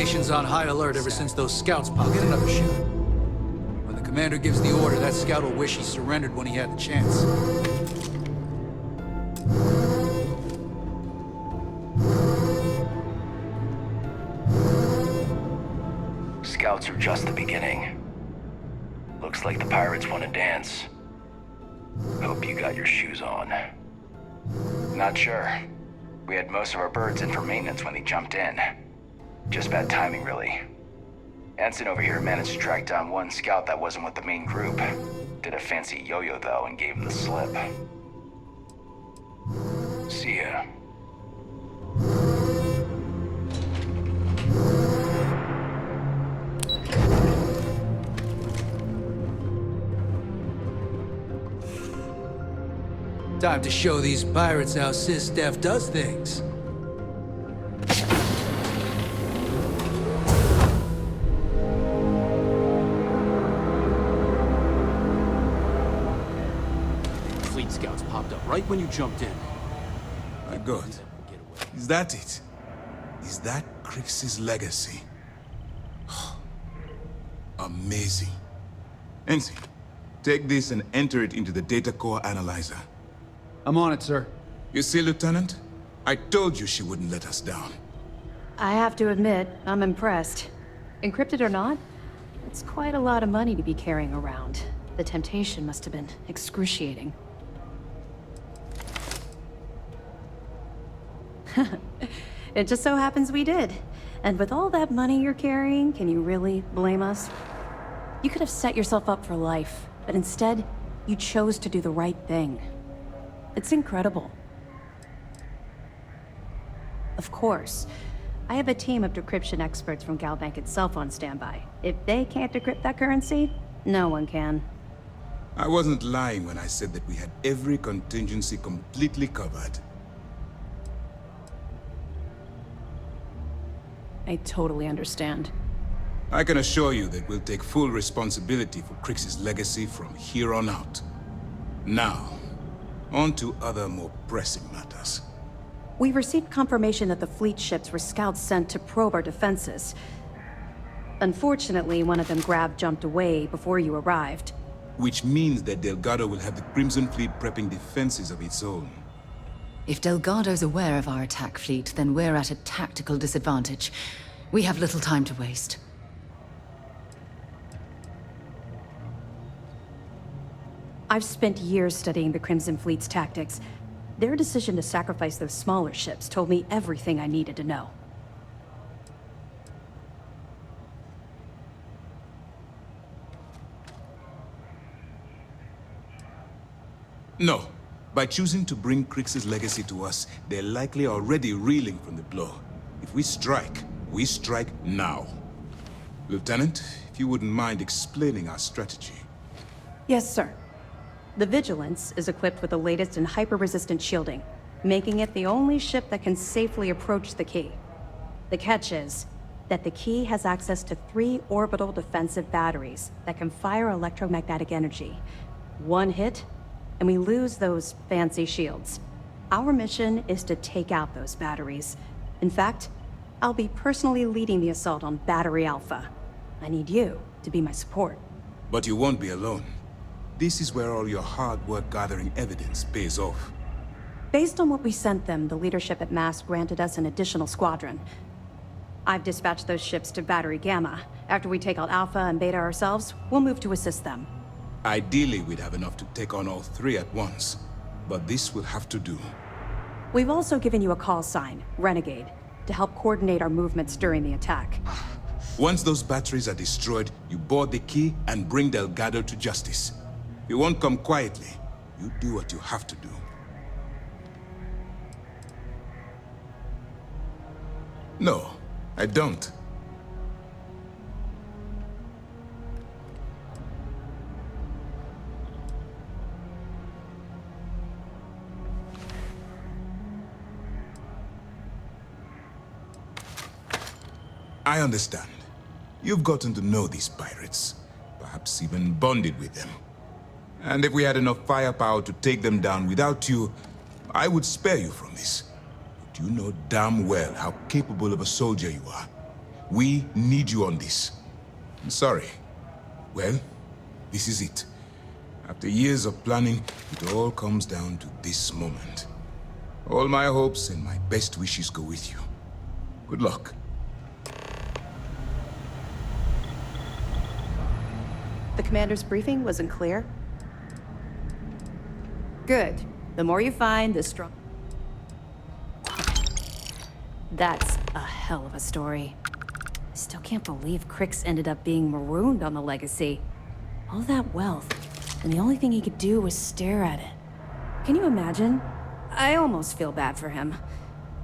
station's on high alert ever since those scouts popped. Get another ship. When the commander gives the order, that scout will wish he surrendered when he had the chance. Scouts are just the beginning. Looks like the pirates want to dance. Hope you got your shoes on. Not sure. We had most of our birds in for maintenance when they jumped in. Just bad timing, really. Ensign over here managed to track down one scout that wasn't with the main group. Did a fancy yo-yo, though, and gave him the slip. See ya. Time to show these pirates how SysDef does things. Fleet scouts popped up right when you jumped in. My God. Is that it? Is that Crix's legacy? Amazing. Ensign, take this and enter it into the data core analyzer. I'm on it, sir. You see, Lieutenant? I told you she wouldn't let us down. I have to admit, I'm impressed. Encrypted or not, it's quite a lot of money to be carrying around. The temptation must have been excruciating. It just so happens we did. And with all that money you're carrying, can you really blame us? You could have set yourself up for life, but instead, you chose to do the right thing. It's incredible. Of course, I have a team of decryption experts from Galbank itself on standby. If they can't decrypt that currency, no one can. I wasn't lying when I said that we had every contingency completely covered. I totally understand. I can assure you that we'll take full responsibility for Crix's legacy from here on out. Now, on to other more pressing matters. We received confirmation that the fleet ships were scouts sent to probe our defenses. Unfortunately, one of them jumped away before you arrived. Which means that Delgado will have the Crimson Fleet prepping defenses of its own. If Delgado's aware of our attack fleet, then we're at a tactical disadvantage. We have little time to waste. I've spent years studying the Crimson Fleet's tactics. Their decision to sacrifice those smaller ships told me everything I needed to know. No. By choosing to bring Crix's legacy to us, they're likely already reeling from the blow. If we strike now. Lieutenant, if you wouldn't mind explaining our strategy. Yes, sir. The Vigilance is equipped with the latest in hyper-resistant shielding, making it the only ship that can safely approach the key. The catch is that the key has access to 3 orbital defensive batteries that can fire electromagnetic energy. One hit, and we lose those fancy shields. Our mission is to take out those batteries. In fact, I'll be personally leading the assault on Battery Alpha. I need you to be my support. But you won't be alone. This is where all your hard work gathering evidence pays off. Based on what we sent them, the leadership at MAST granted us an additional squadron. I've dispatched those ships to Battery Gamma. After we take out Alpha and Beta ourselves, we'll move to assist them. Ideally, we'd have enough to take on all 3 at once. But this will have to do. We've also given you a call sign, Renegade, to help coordinate our movements during the attack. Once those batteries are destroyed, you board the key and bring Delgado to justice. You won't come quietly. You do what you have to do. No, I don't. I understand. You've gotten to know these pirates, perhaps even bonded with them. And if we had enough firepower to take them down without you, I would spare you from this. But you know damn well how capable of a soldier you are. We need you on this. I'm sorry. Well, this is it. After years of planning, it all comes down to this moment. All my hopes and my best wishes go with you. Good luck. The commander's briefing wasn't clear? Good. The more you find, the strong... That's a hell of a story. I still can't believe Crix ended up being marooned on the Legacy. All that wealth, and the only thing he could do was stare at it. Can you imagine? I almost feel bad for him.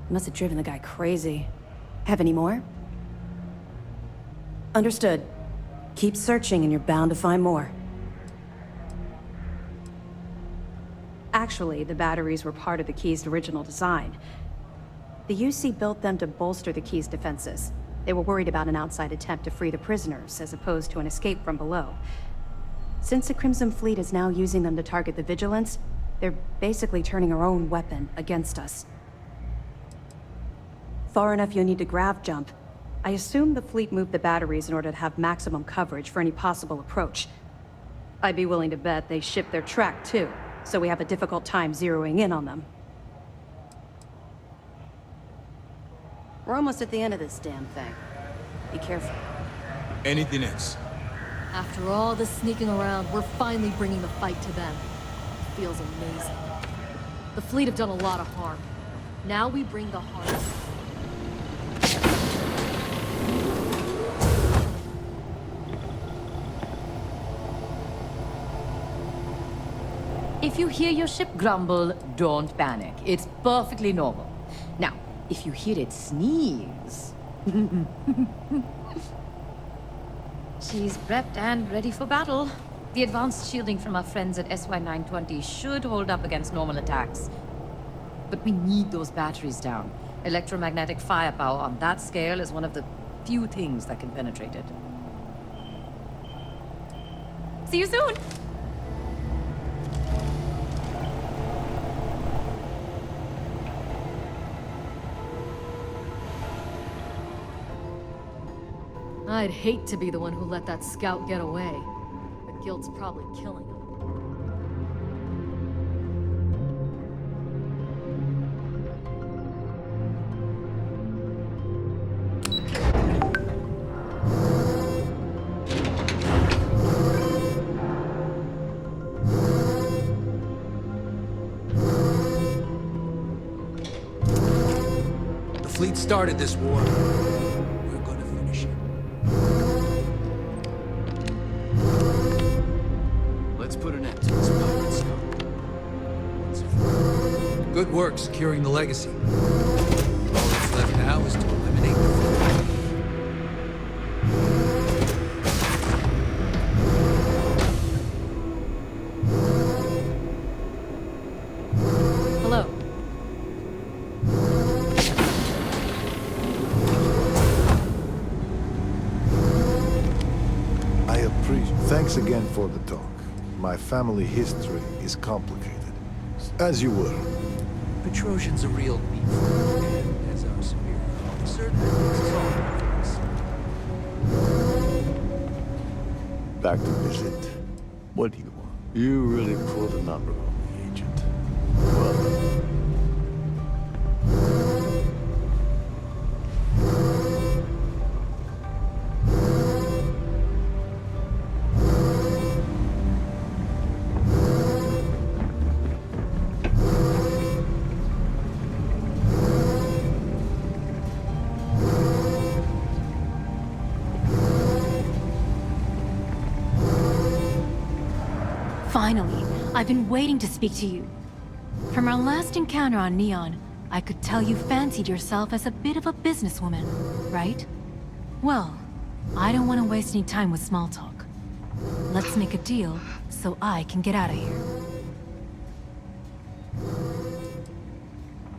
It must have driven the guy crazy. Have any more? Understood. Keep searching and you're bound to find more. Actually, the batteries were part of the key's original design. The UC built them to bolster the key's defenses. They were worried about an outside attempt to free the prisoners, as opposed to an escape from below. Since the Crimson Fleet is now using them to target the Vigilance, they're basically turning our own weapon against us. Far enough you'll need to grav jump. I assume the fleet moved the batteries in order to have maximum coverage for any possible approach. I'd be willing to bet they shipped their track too, so we have a difficult time zeroing in on them. We're almost at the end of this damn thing. Be careful. Anything else? After all the sneaking around, we're finally bringing the fight to them. It feels amazing. The fleet have done a lot of harm. Now we bring the harm. If you hear your ship grumble, don't panic. It's perfectly normal. Now, if you hear it sneeze... She's prepped and ready for battle. The advanced shielding from our friends at SY-920 should hold up against normal attacks. But we need those batteries down. Electromagnetic firepower on that scale is one of the few things that can penetrate it. See you soon! I'd hate to be the one who let that scout get away. The guilt's probably killing him. The fleet started this war. We're gonna finish it. Let's put an end to this pirate scum. Once and for all. Good work securing the Legacy. All that's left now is to eliminate the fleet. Hello. Thanks again for the talk. My family history is complicated. As you were. Petrosian's a real beef, and as our superior officer, that makes us all confidence. Back to visit. What do you want? You really pulled a number on me, Agent. Well done. Finally, I've been waiting to speak to you. From our last encounter on Neon, I could tell you fancied yourself as a bit of a businesswoman, right? Well, I don't want to waste any time with small talk. Let's make a deal so I can get out of here.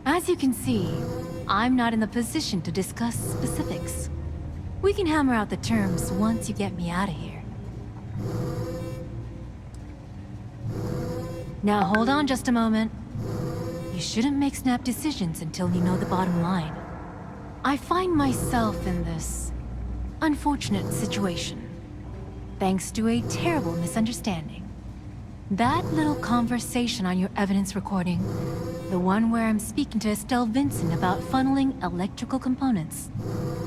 As you can see, I'm not in the position to discuss specifics. We can hammer out the terms once you get me out of here. Now hold on just a moment. You shouldn't make snap decisions until you know the bottom line. I find myself in this unfortunate situation. Thanks to a terrible misunderstanding. That little conversation on your evidence recording, the one where I'm speaking to Estelle Vincent about funneling electrical components,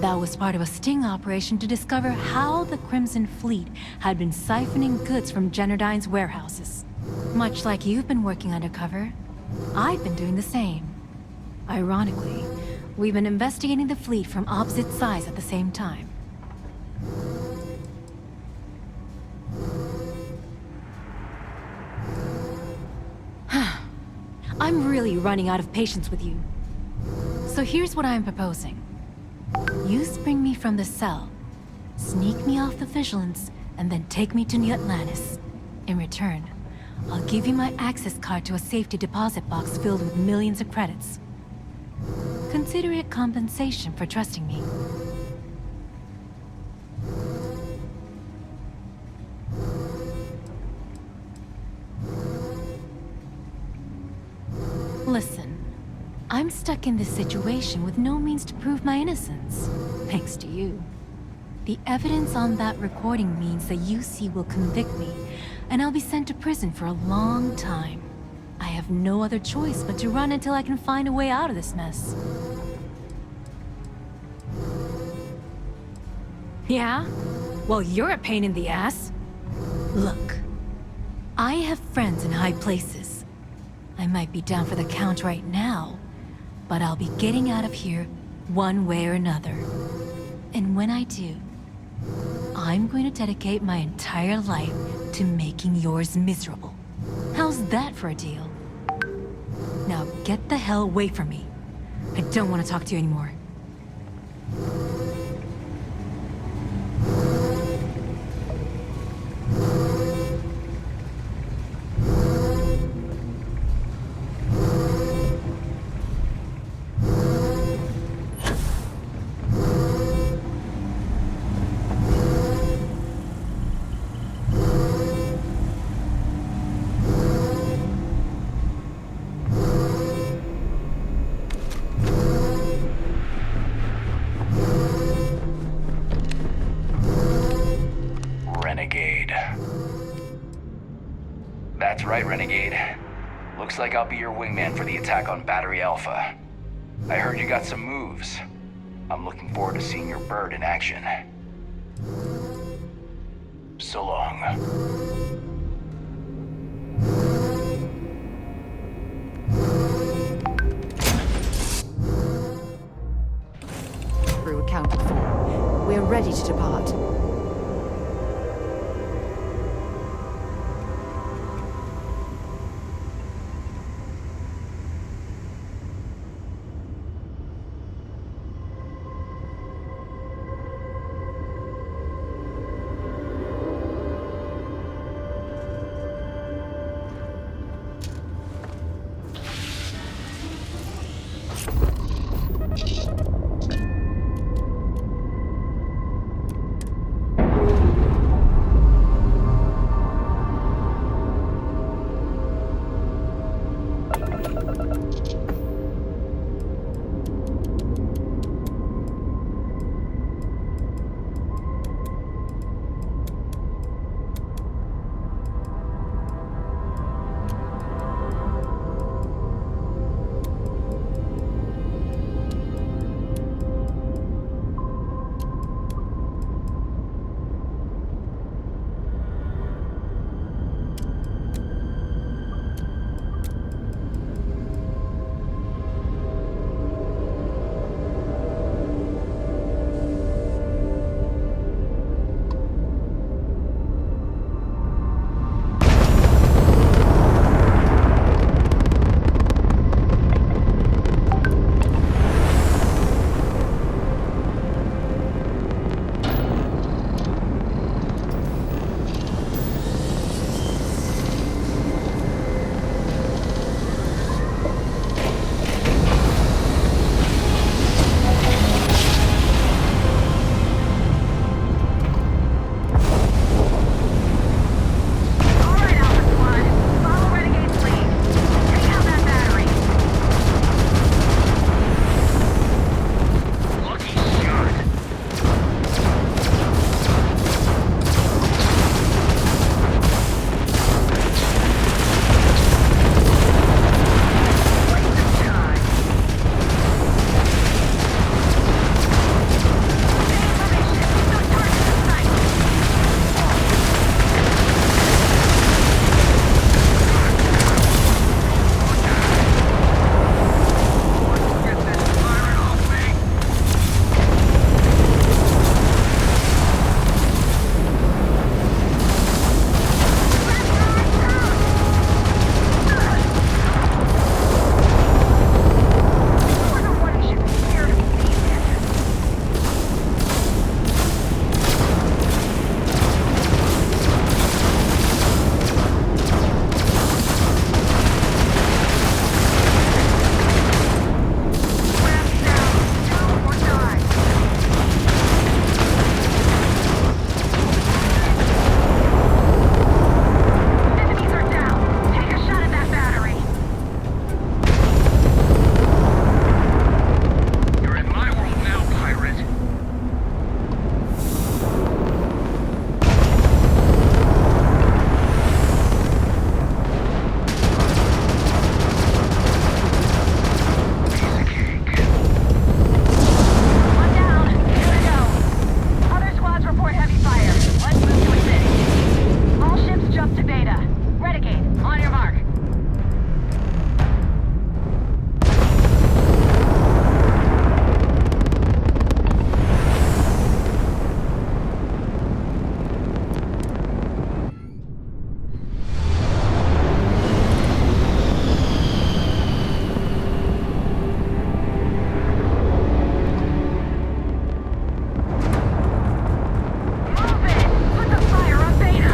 that was part of a sting operation to discover how the Crimson Fleet had been siphoning goods from Generdyne's warehouses. Much like you've been working undercover, I've been doing the same. Ironically, we've been investigating the fleet from opposite sides at the same time. I'm really running out of patience with you. So here's what I'm proposing. You spring me from the cell, sneak me off the vigilance, and then take me to New Atlantis. In return, I'll give you my access card to a safety deposit box filled with millions of credits. Consider it compensation for trusting me. Listen, I'm stuck in this situation with no means to prove my innocence, thanks to you. The evidence on that recording means the UC will convict me, and I'll be sent to prison for a long time. I have no other choice but to run until I can find a way out of this mess. Yeah? Well, you're a pain in the ass. Look, I have friends in high places. I might be down for the count right now, but I'll be getting out of here one way or another. And when I do, I'm going to dedicate my entire life to making yours miserable. How's that for a deal? Now get the hell away from me. I don't want to talk to you anymore. That's right, Renegade. Looks like I'll be your wingman for the attack on Battery Alpha. I heard you got some moves. I'm looking forward to seeing your bird in action. So long. Crew accounted for. We're ready to depart. barricade. On your mark. Move it! Put the fire on Beta!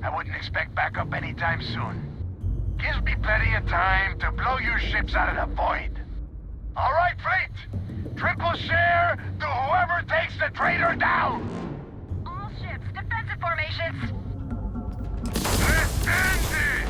I wouldn't expect backup anytime soon. Gives me plenty of time to blow your ships out of the void. All right, fleet! Triple share to whoever takes the traitor down! All ships, defensive formations. Let's end it!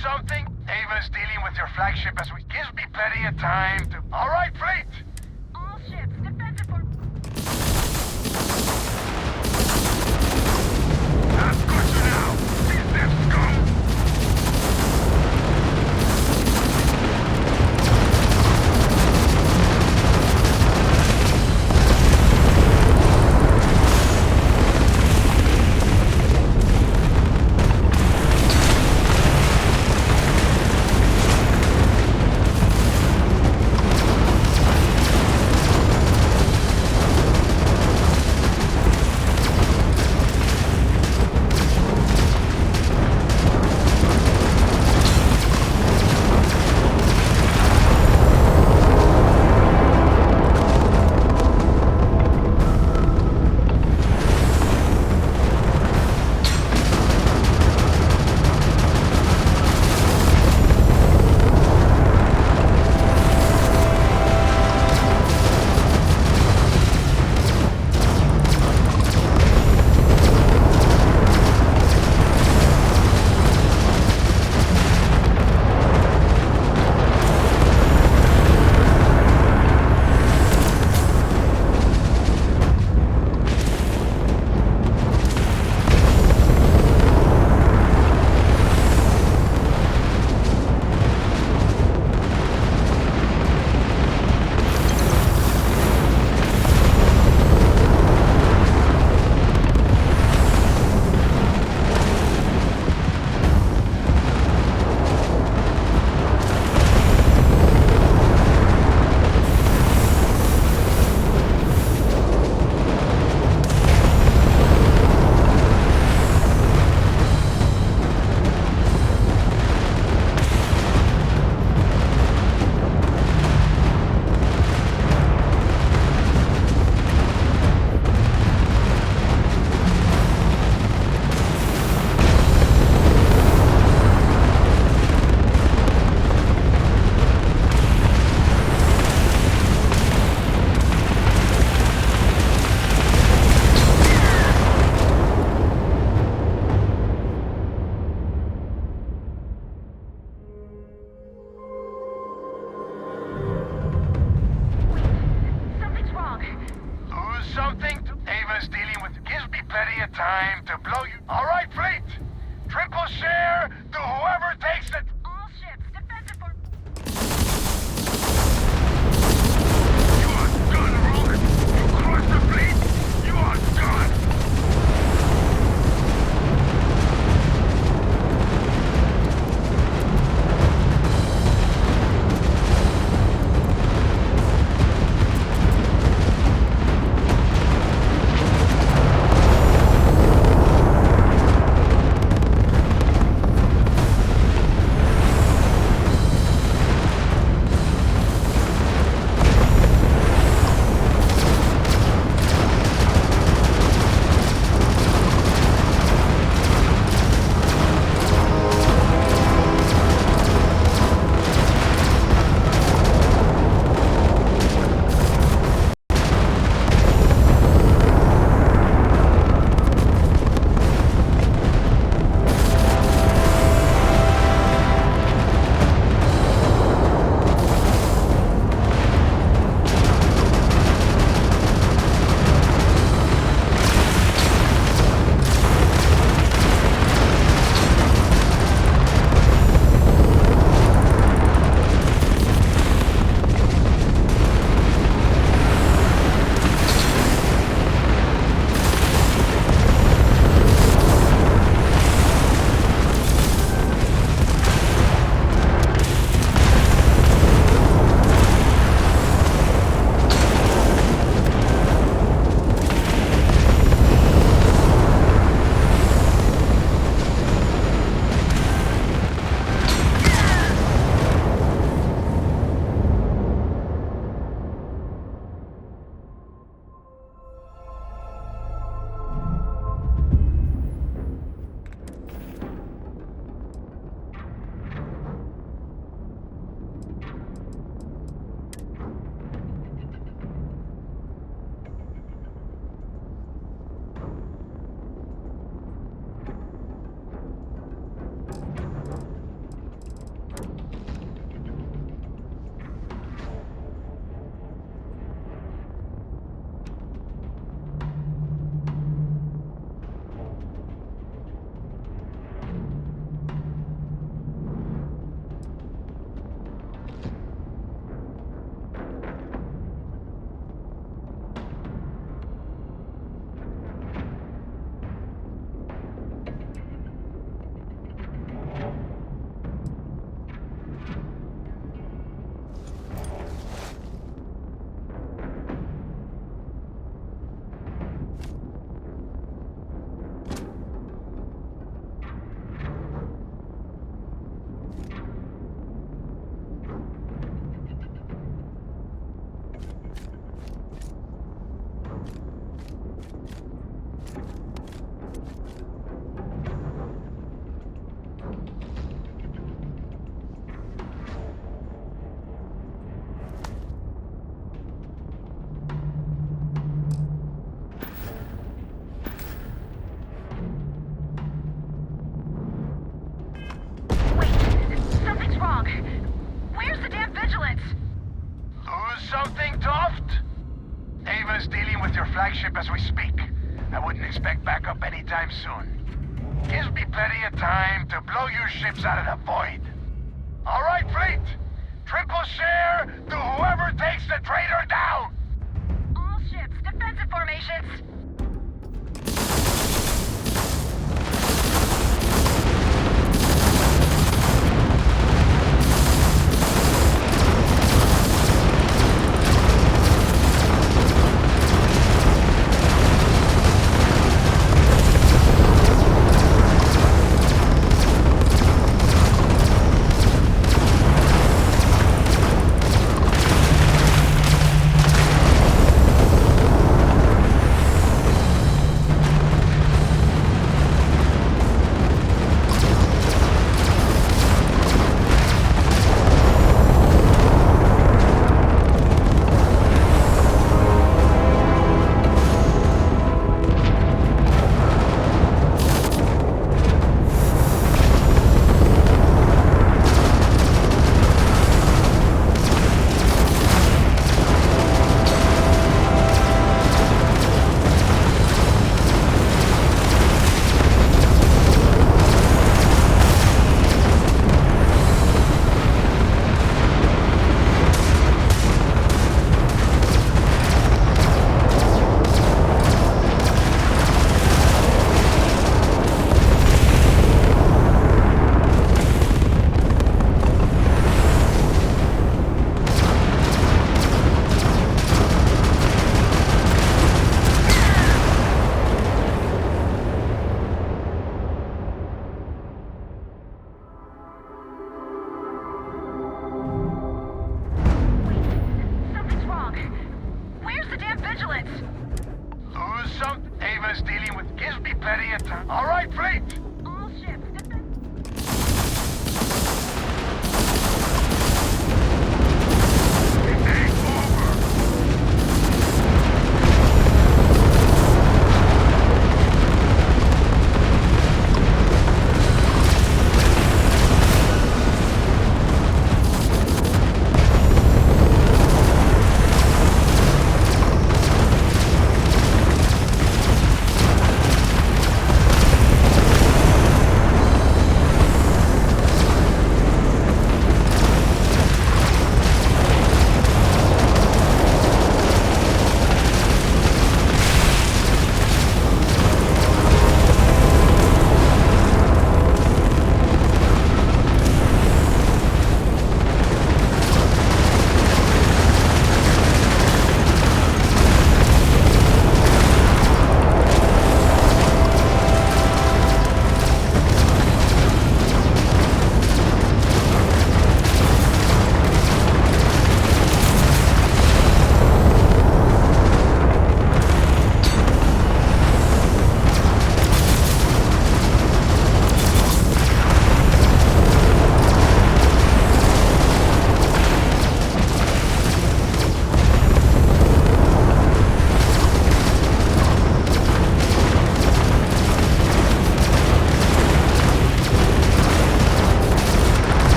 Something? Ava's dealing with your flagship as we... Gives me plenty of time to... All right, fleet! All ships, defensive formations. I've got you now! These left scum! ship as we speak. I wouldn't expect backup anytime soon. Gives me plenty of time to blow your ships out of the void. All right, fleet! Triple share to whoever takes the traitor down! All ships, defensive formations! All right, fleet! All ships, defensive...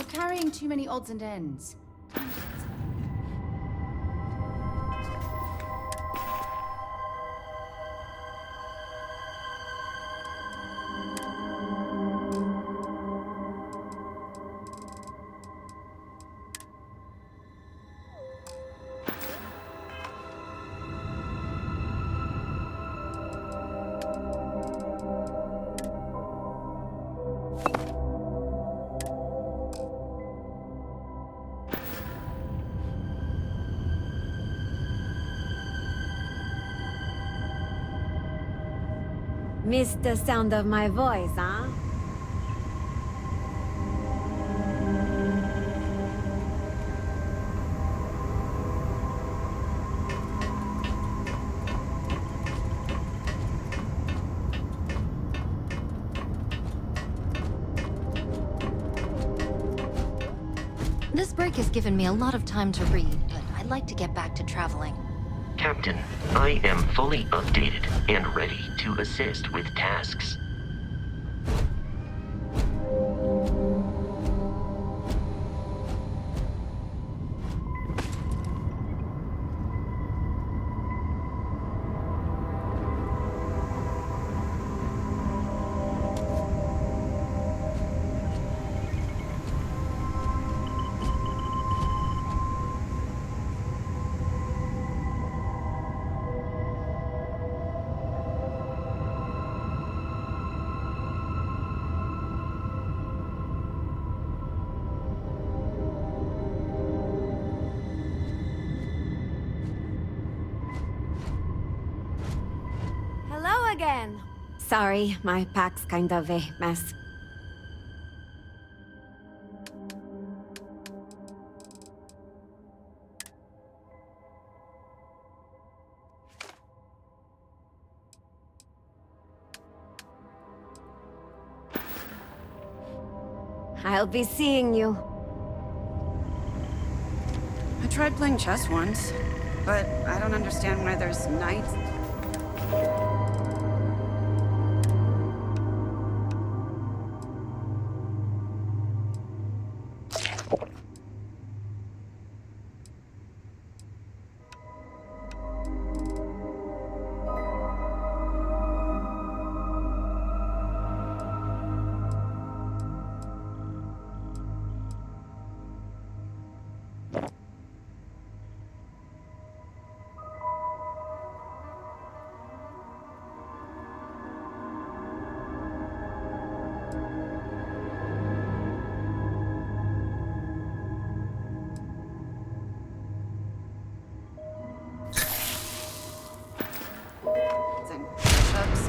You're carrying too many odds and ends. Missed the sound of my voice, huh? This break has given me a lot of time to read, but I'd like to get back to traveling. Captain, I am fully updated and ready to assist with tasks. Hello again. Sorry, my pack's kind of a mess. I'll be seeing you. I tried playing chess once, but I don't understand why there's knights.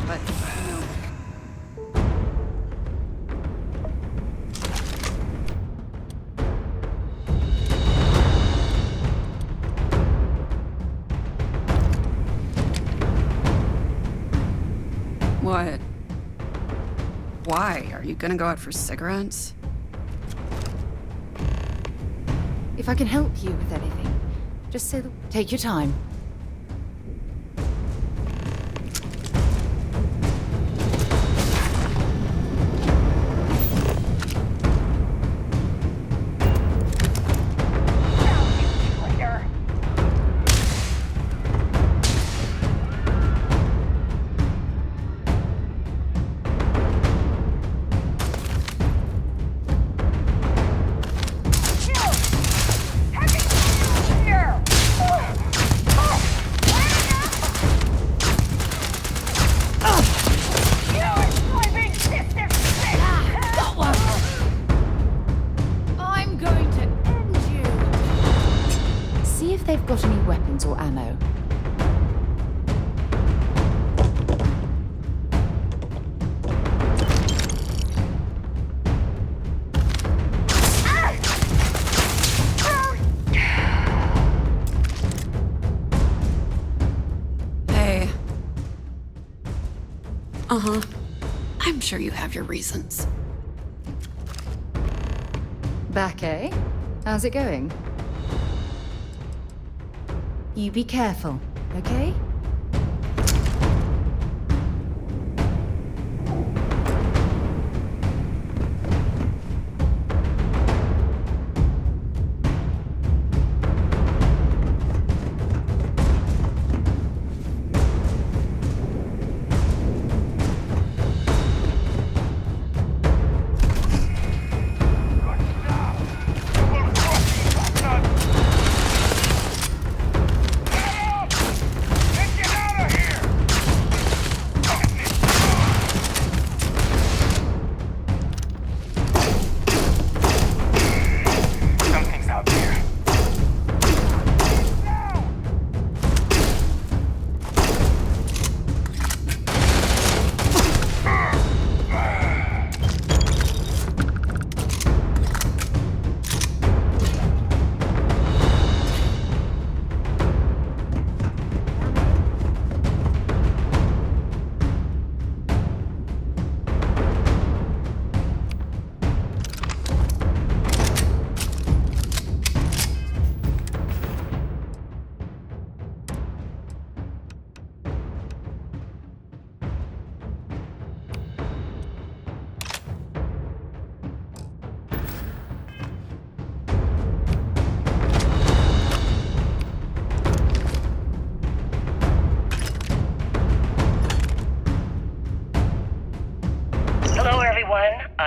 But, you know. What? Why? Are you gonna go out for cigarettes? If I can help you with anything, just say the... Take your time. They've got any weapons or ammo. Hey. Uh-huh. I'm sure you have your reasons. Back, eh? How's it going? You be careful, okay?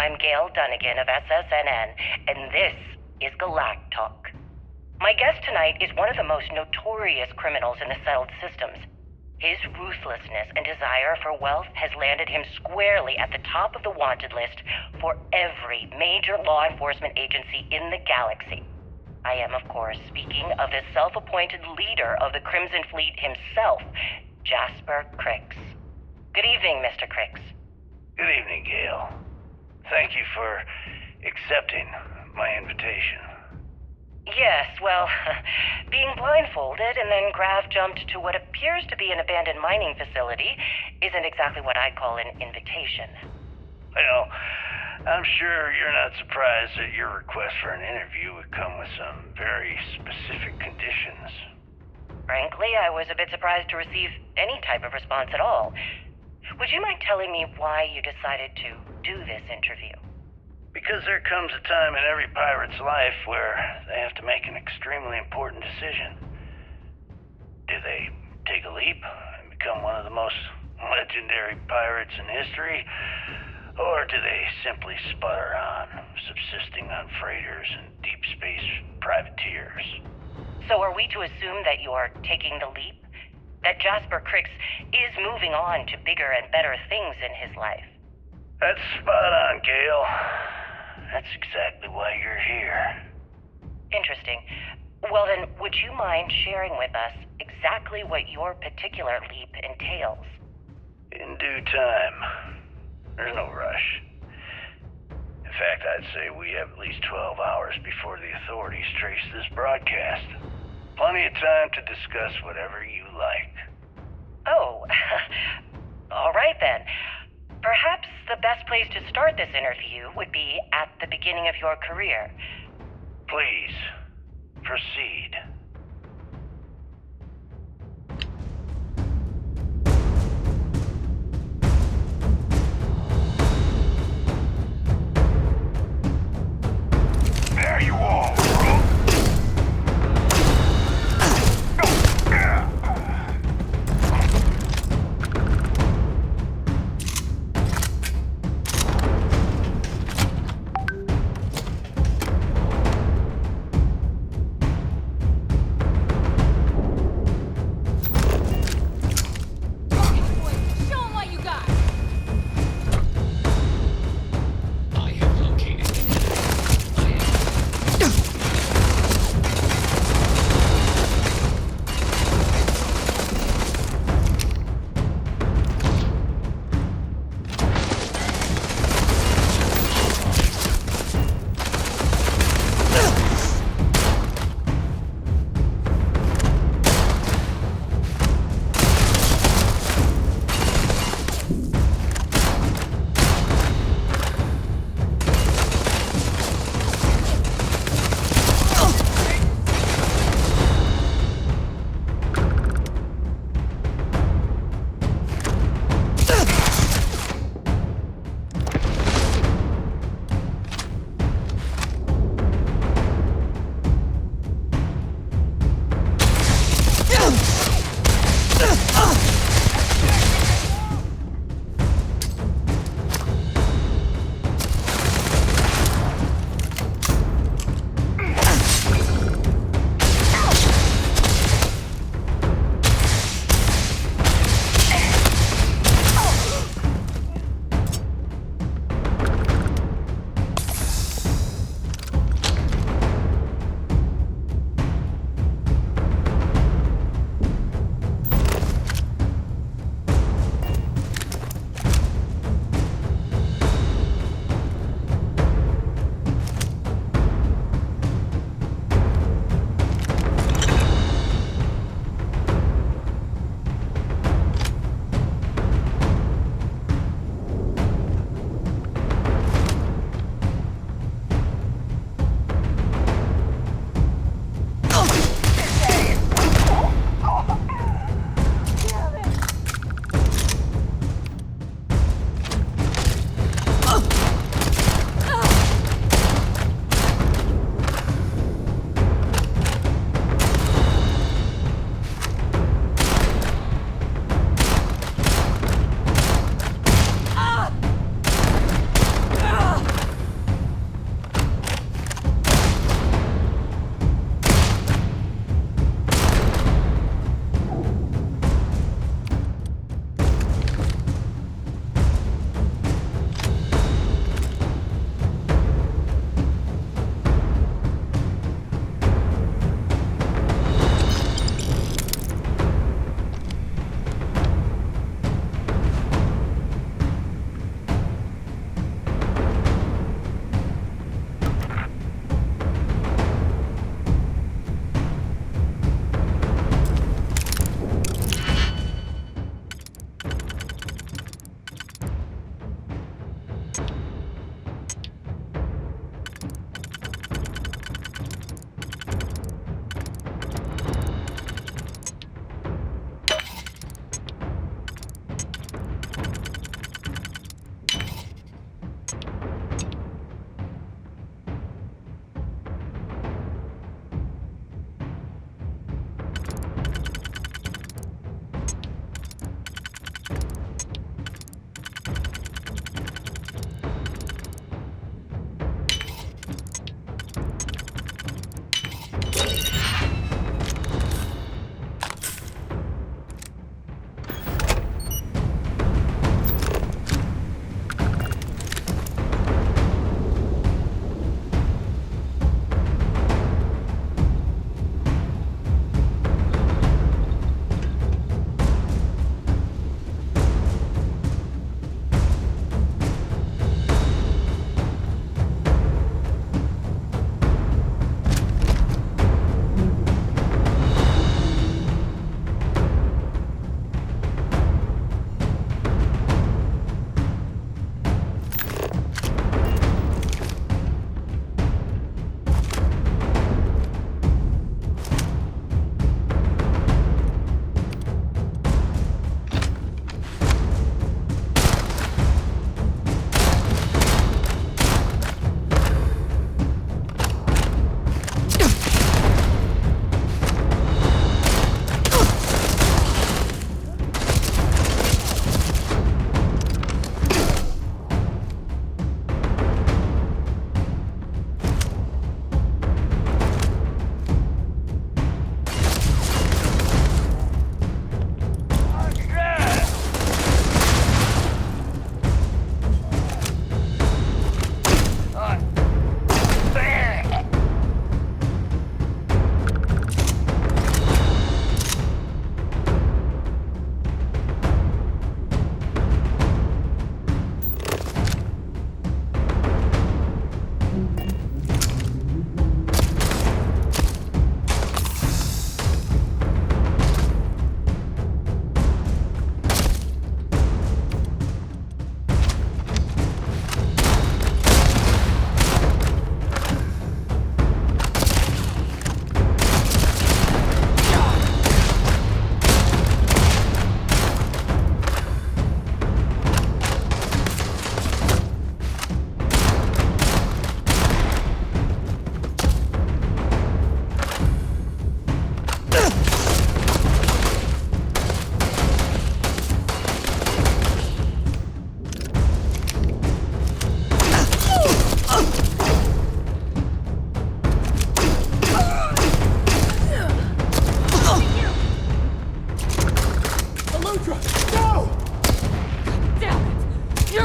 I'm Gail Dunnigan of SSNN, and this is Galactalk. My guest tonight is one of the most notorious criminals in the settled systems. His ruthlessness and desire for wealth has landed him squarely at the top of the wanted list for every major law enforcement agency in the galaxy. I am, of course, speaking of the self-appointed leader of the Crimson Fleet himself, Jasper Cricks. Good evening, Mr. Cricks. Good evening, Gail. Thank you for accepting my invitation. Yes, well, being blindfolded and then grav jumped to what appears to be an abandoned mining facility isn't exactly what I'd call an invitation. Well, I'm sure you're not surprised that your request for an interview would come with some very specific conditions. Frankly, I was a bit surprised to receive any type of response at all. Would you mind telling me why you decided to do this interview? Because there comes a time in every pirate's life where they have to make an extremely important decision. Do they take a leap and become one of the most legendary pirates in history? Or do they simply sputter on, subsisting on freighters and deep space privateers? So are we to assume that you're taking the leap? That Jasper Cricks is moving on to bigger and better things in his life? That's spot on, Gail. That's exactly why you're here. Interesting. Well then, would you mind sharing with us exactly what your particular leap entails? In due time. There's no rush. In fact, I'd say we have at least 12 hours before the authorities trace this broadcast. Plenty of time to discuss whatever you like. Oh, all right then. Perhaps the best place to start this interview would be at the beginning of your career. Please, proceed. There you are!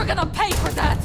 You're gonna pay for that!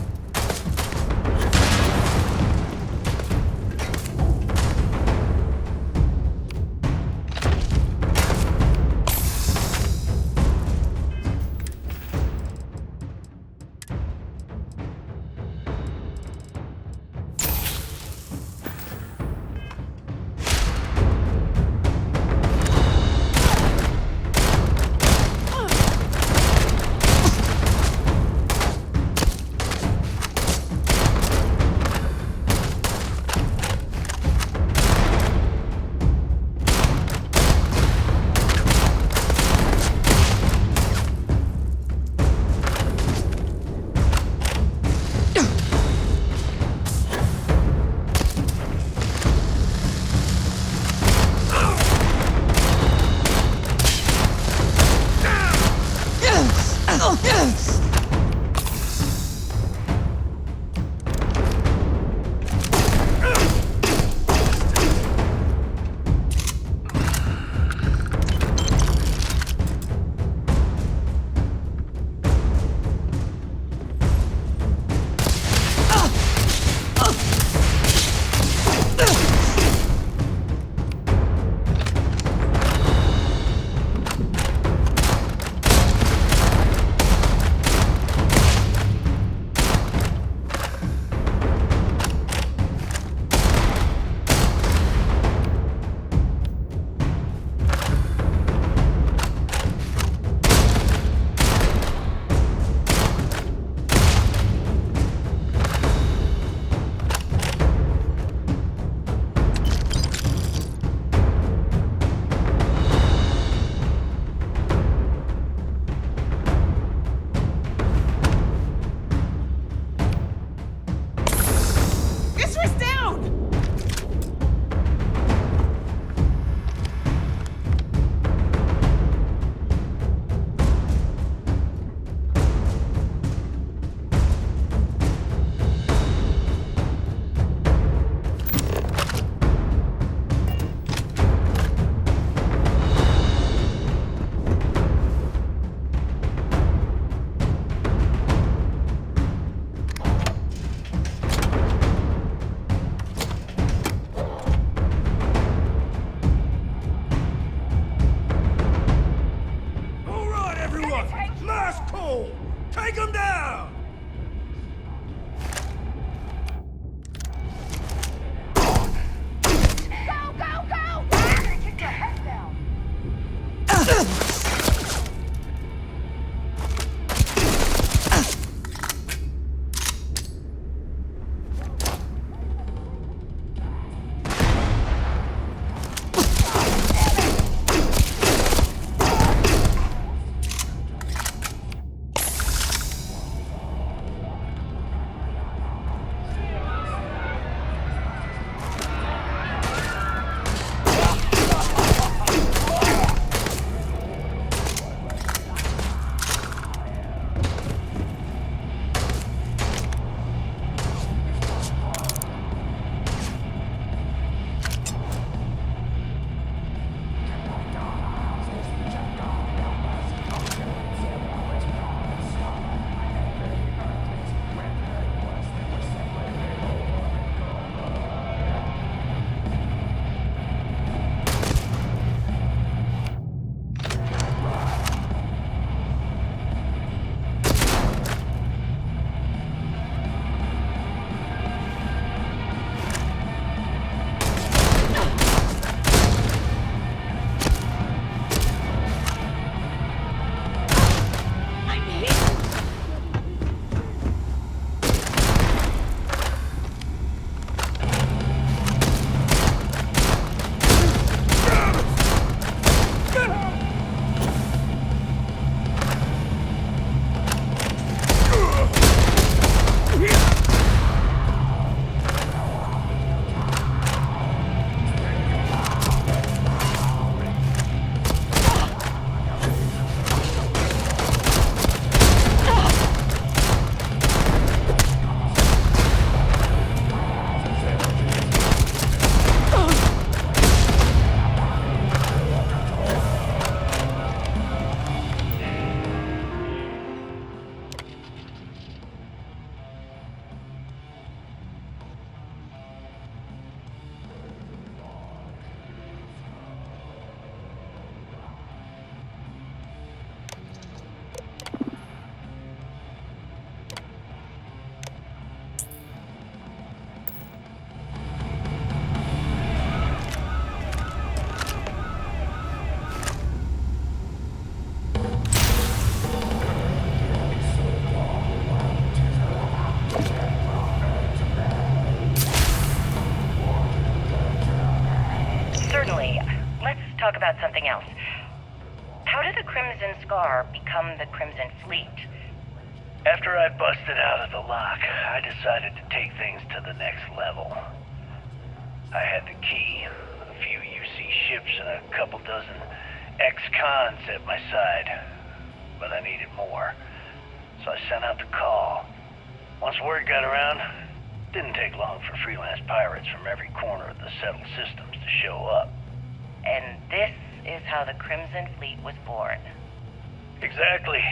else. How did the Crimson Scar become the Crimson Fleet? After I busted out of the lock, I decided to take things to the next level. I had the key, a few UC ships, and a couple dozen ex-cons at my side. But I needed more, so I sent out the call. Once word got around, it didn't take long for freelance pirates from every corner of the settled systems to show up. And this is how the Crimson Fleet was born. Exactly.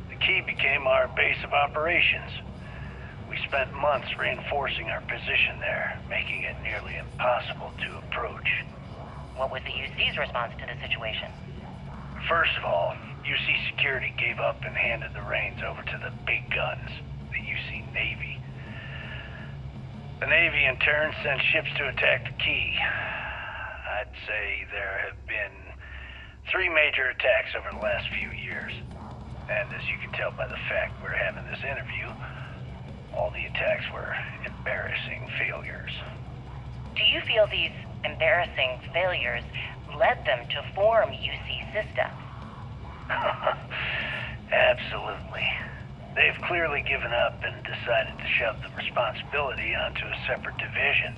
The key became our base of operations. We spent months reinforcing our position there, making it nearly impossible to approach. What was the UC's response to the situation? First of all, UC Security gave up and handed the reins over to the big guns, the UC Navy. The Navy, in turn, sent ships to attack the key. I'd say there have been 3 major attacks over the last few years. And as you can tell by the fact we're having this interview, all the attacks were embarrassing failures. Do you feel these embarrassing failures led them to form UC Systems? Absolutely. They've clearly given up and decided to shove the responsibility onto a separate division.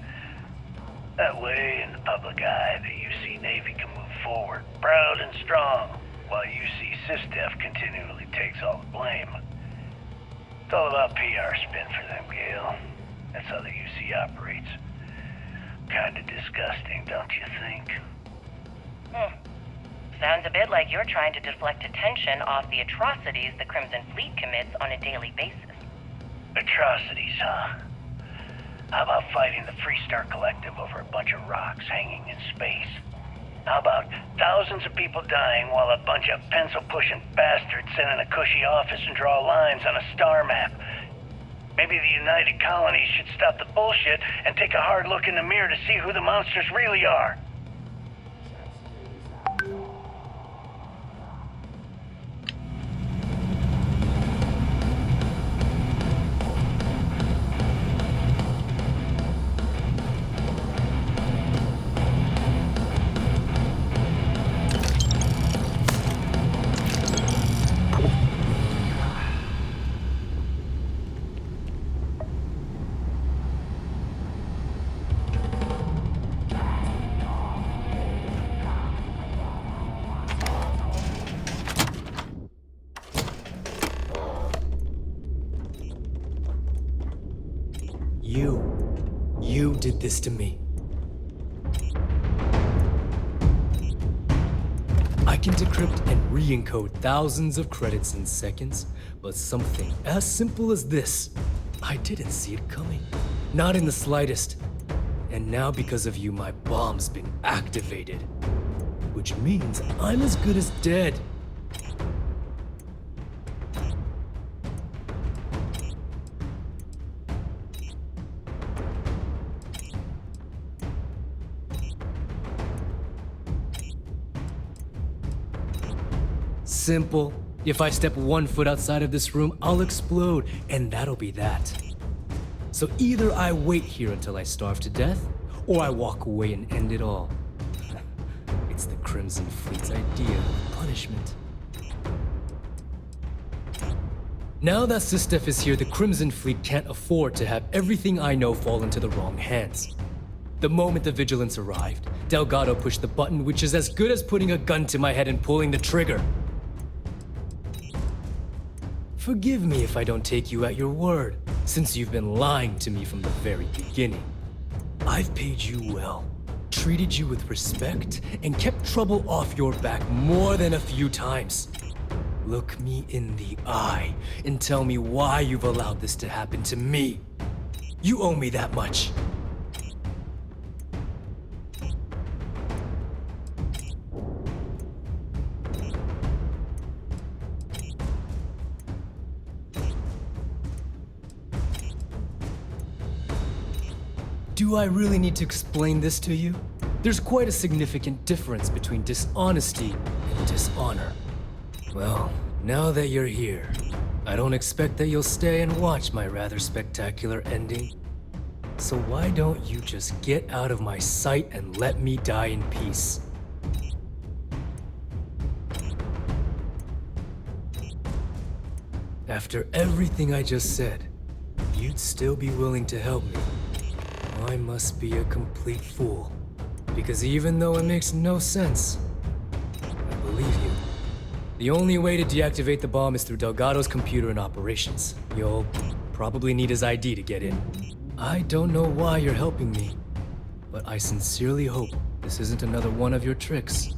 That way, in the public eye, the UC Navy can move forward, proud and strong, while UC SysDef continually takes all the blame. It's all about PR spin for them, Gale. That's how the UC operates. Kinda disgusting, don't you think? Sounds a bit like you're trying to deflect attention off the atrocities the Crimson Fleet commits on a daily basis. Atrocities, huh? How about fighting the Freestar Collective over a bunch of rocks hanging in space? How about thousands of people dying while a bunch of pencil-pushing bastards sit in a cushy office and draw lines on a star map? Maybe the United Colonies should stop the bullshit and take a hard look in the mirror to see who the monsters really are. You did this to me. I can decrypt and re-encode thousands of credits in seconds, but something as simple as this, I didn't see it coming. Not in the slightest. And now because of you, my bomb's been activated. Which means I'm as good as dead. Simple. If I step 1 foot outside of this room, I'll explode, and that'll be that. So either I wait here until I starve to death, or I walk away and end it all. It's the Crimson Fleet's idea of punishment. Now that SysDef is here, the Crimson Fleet can't afford to have everything I know fall into the wrong hands. The moment the Vigilance arrived, Delgado pushed the button, which is as good as putting a gun to my head and pulling the trigger. Forgive me if I don't take you at your word, since you've been lying to me from the very beginning. I've paid you well, treated you with respect, and kept trouble off your back more than a few times. Look me in the eye and tell me why you've allowed this to happen to me. You owe me that much. Do I really need to explain this to you? There's quite a significant difference between dishonesty and dishonor. Well, now that you're here, I don't expect that you'll stay and watch my rather spectacular ending. So why don't you just get out of my sight and let me die in peace? After everything I just said, you'd still be willing to help me. I must be a complete fool. Because even though it makes no sense, I believe you. The only way to deactivate the bomb is through Delgado's computer and operations. You'll probably need his ID to get in. I don't know why you're helping me, but I sincerely hope this isn't another one of your tricks.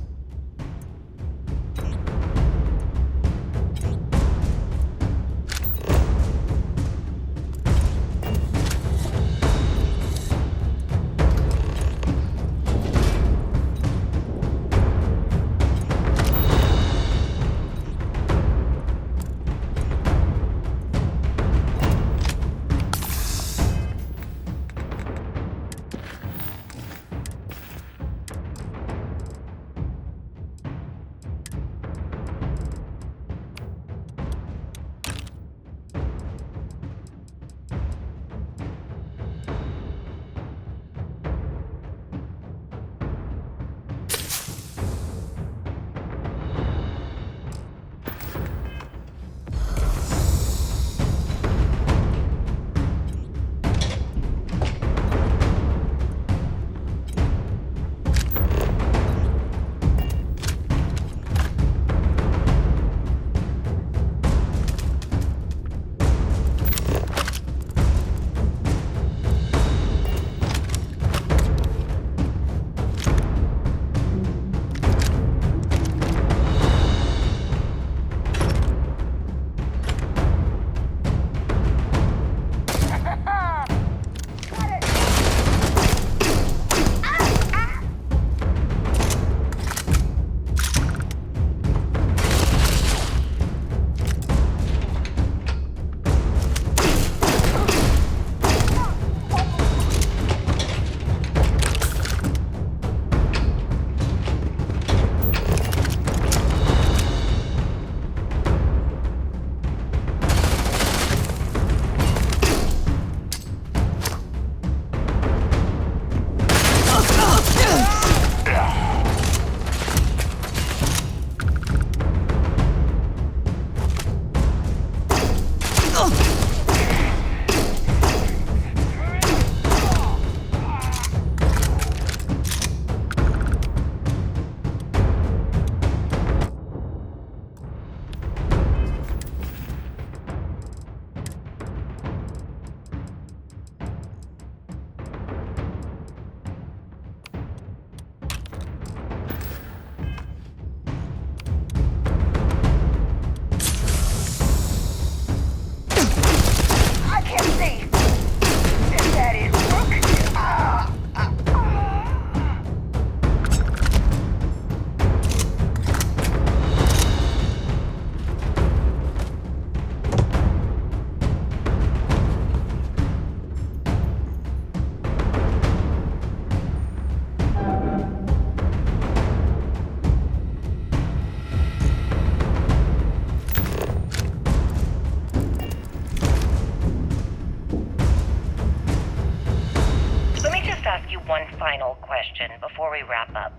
one final question before we wrap up.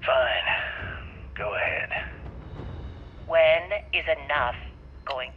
Fine. Go ahead. When is enough going?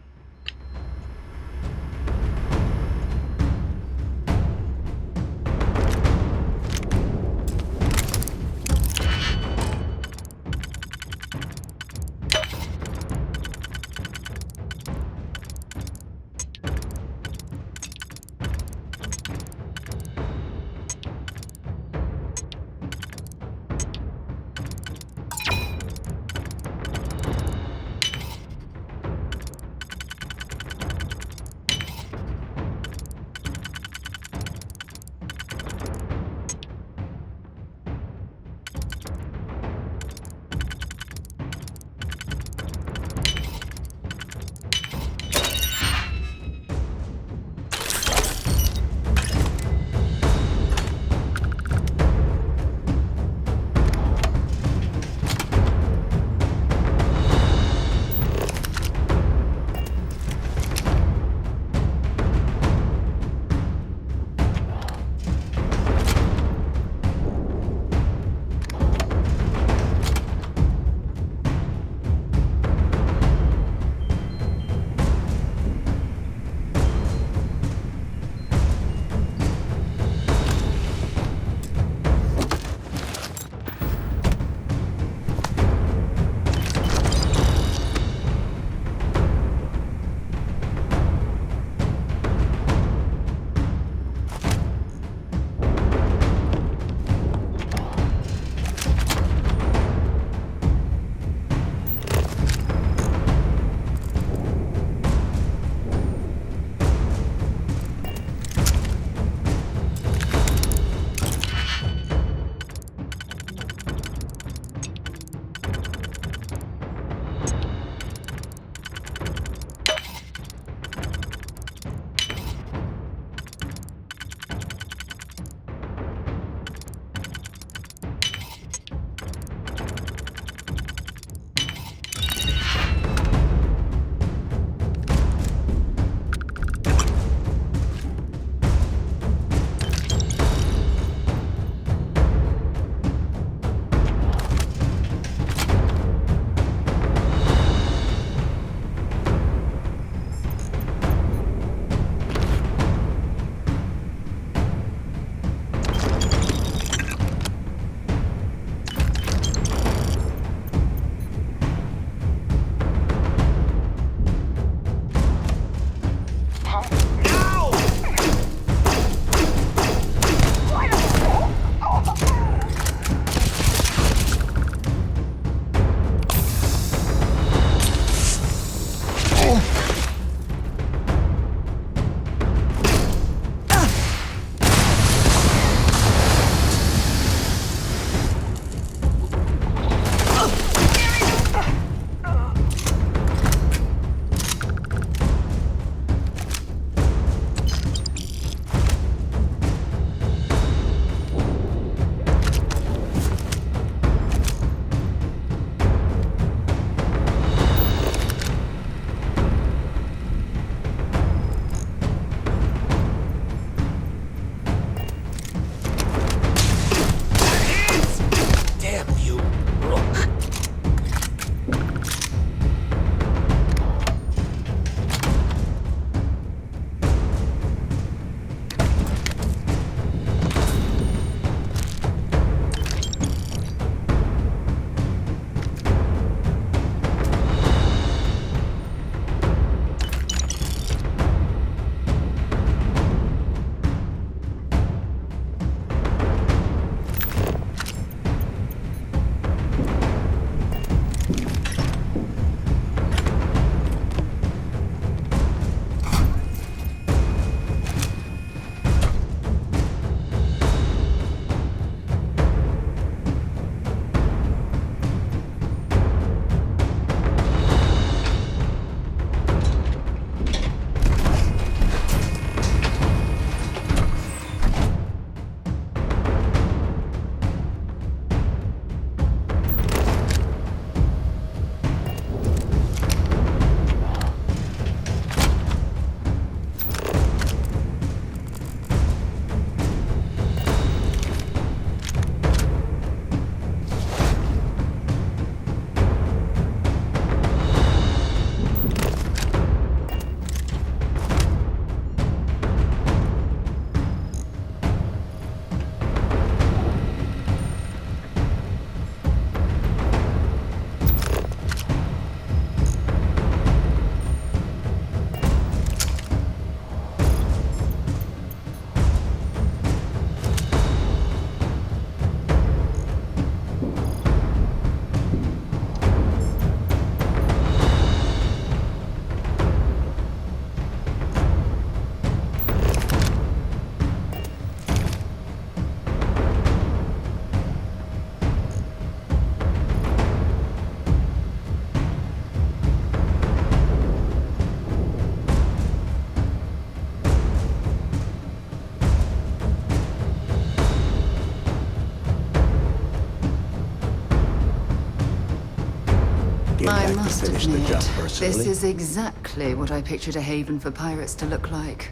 must finish the job admit, personally. this is exactly what I pictured a haven for pirates to look like.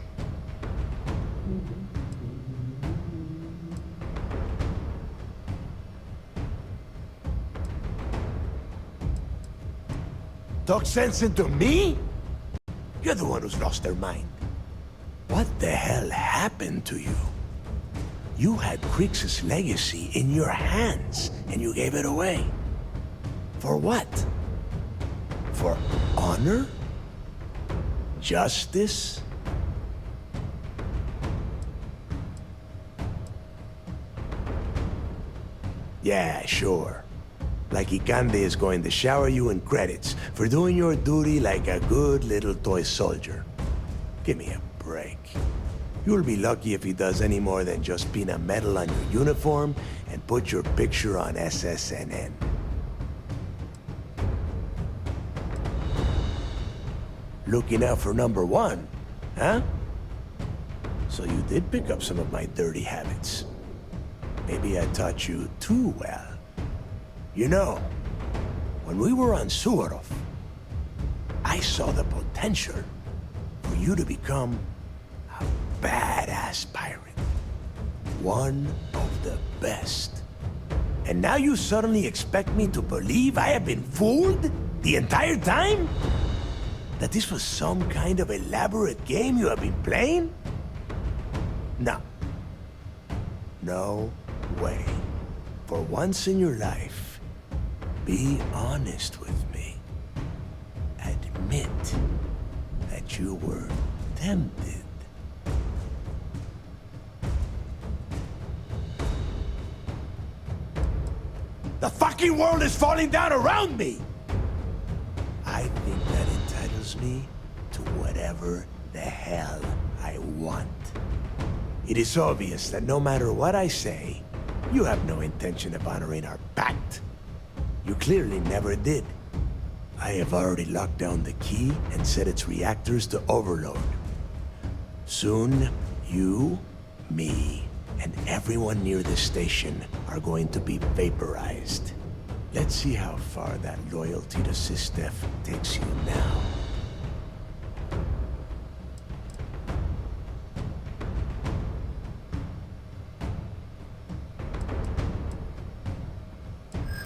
Talk sense into me? You're the one who's lost their mind. What the hell happened to you? You had Crix's legacy in your hands, and you gave it away. For what? For honor? Justice? Yeah, sure. Like Ikande is going to shower you in credits for doing your duty like a good little toy soldier. Give me a break. You'll be lucky if he does any more than just pin a medal on your uniform and put your picture on SSNN. Looking out for number one, huh? So you did pick up some of my dirty habits. Maybe I taught you too well. You know, when we were on Suvorov, I saw the potential for you to become a badass pirate. One of the best. And now you suddenly expect me to believe I have been fooled the entire time? That this was some kind of elaborate game you have been playing? No. No way. For once in your life, be honest with me. Admit that you were tempted. The fucking world is falling down around me! I think that entitles me to whatever the hell I want. It is obvious that no matter what I say, you have no intention of honoring our pact. You clearly never did. I have already locked down the key and set its reactors to overload. Soon, you, me, and everyone near this station are going to be vaporized. Let's see how far that loyalty to Sistef takes you now.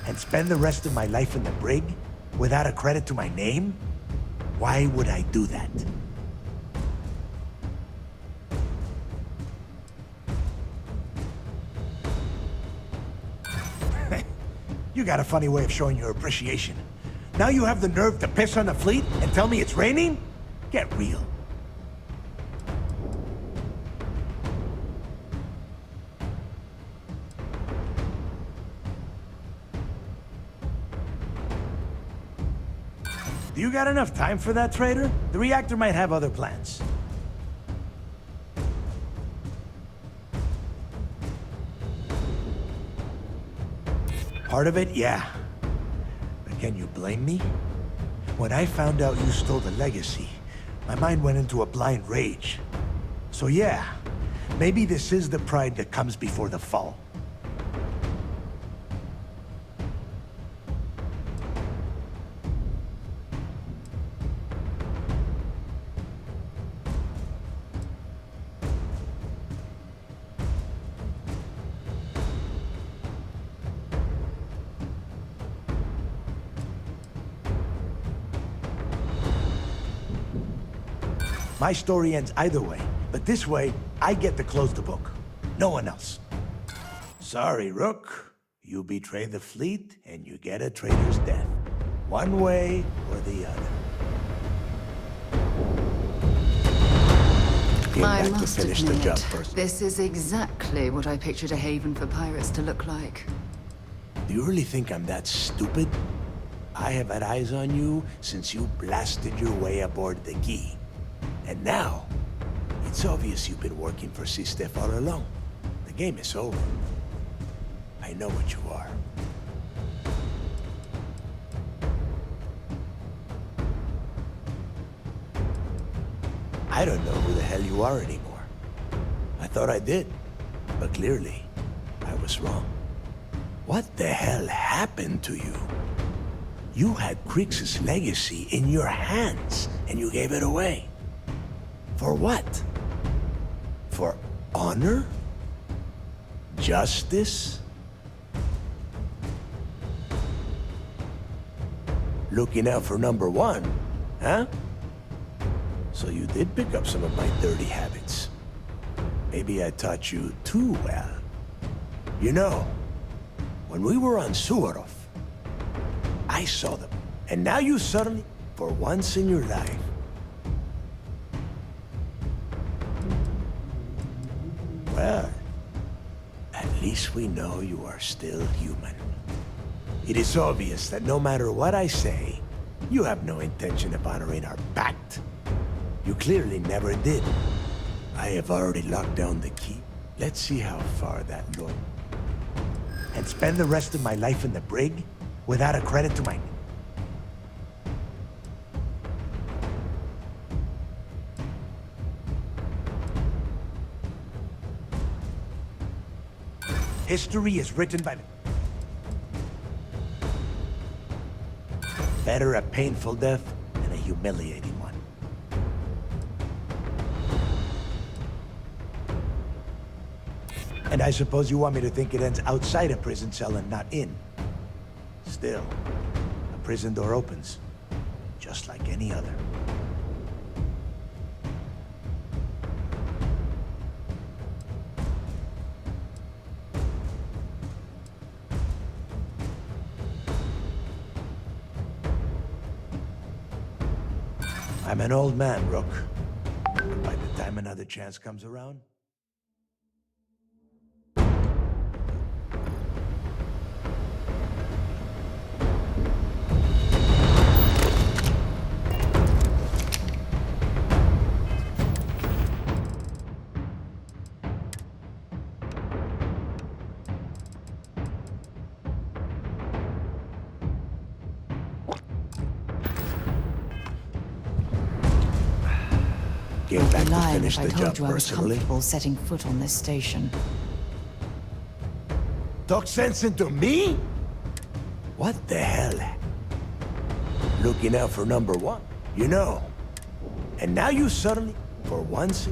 And spend the rest of my life in the brig without a credit to my name? Why would I do that? You got a funny way of showing your appreciation. Now you have the nerve to piss on the fleet and tell me it's raining? Get real. Do you got enough time for that, traitor? The reactor might have other plans. Part of it, yeah. But can you blame me? When I found out you stole the legacy, my mind went into a blind rage. So yeah, maybe this is the pride that comes before the fall. My story ends either way, but this way, I get to close the book. No one else. Sorry, Rook. You betray the fleet, and you get a traitor's death. One way or the other. Came I back to must finish the admit, job first. this is exactly what I pictured a haven for pirates to look like. Do you really think I'm that stupid? I have had eyes on you since you blasted your way aboard the Key. And now, it's obvious you've been working for Sistef all along. The game is over. I know what you are. I don't know who the hell you are anymore. I thought I did, but clearly, I was wrong. What the hell happened to you? You had Crix's legacy in your hands, and you gave it away. For what? For honor? Justice? Looking out for number one, huh? So you did pick up some of my dirty habits. Maybe I taught you too well. You know, when we were on Suvorov, I saw them. And now you suddenly, for once in your life, well, at least we know you are still human. It is obvious that no matter what I say, you have no intention of honoring our pact. You clearly never did. I have already locked down the key. Let's see how far that goes. And spend the rest of my life in the brig without a credit to my... History is written by... Better a painful death than a humiliating one. And I suppose you want me to think it ends outside a prison cell and not in. Still, a prison door opens, just like any other. I'm an old man, Rook. But by the time another chance comes around... Get back to Lying finish if I the told job you I was personally. comfortable setting foot on this station. Talk sense into me? What the hell? Looking out for number one, you know. And now you suddenly, for once...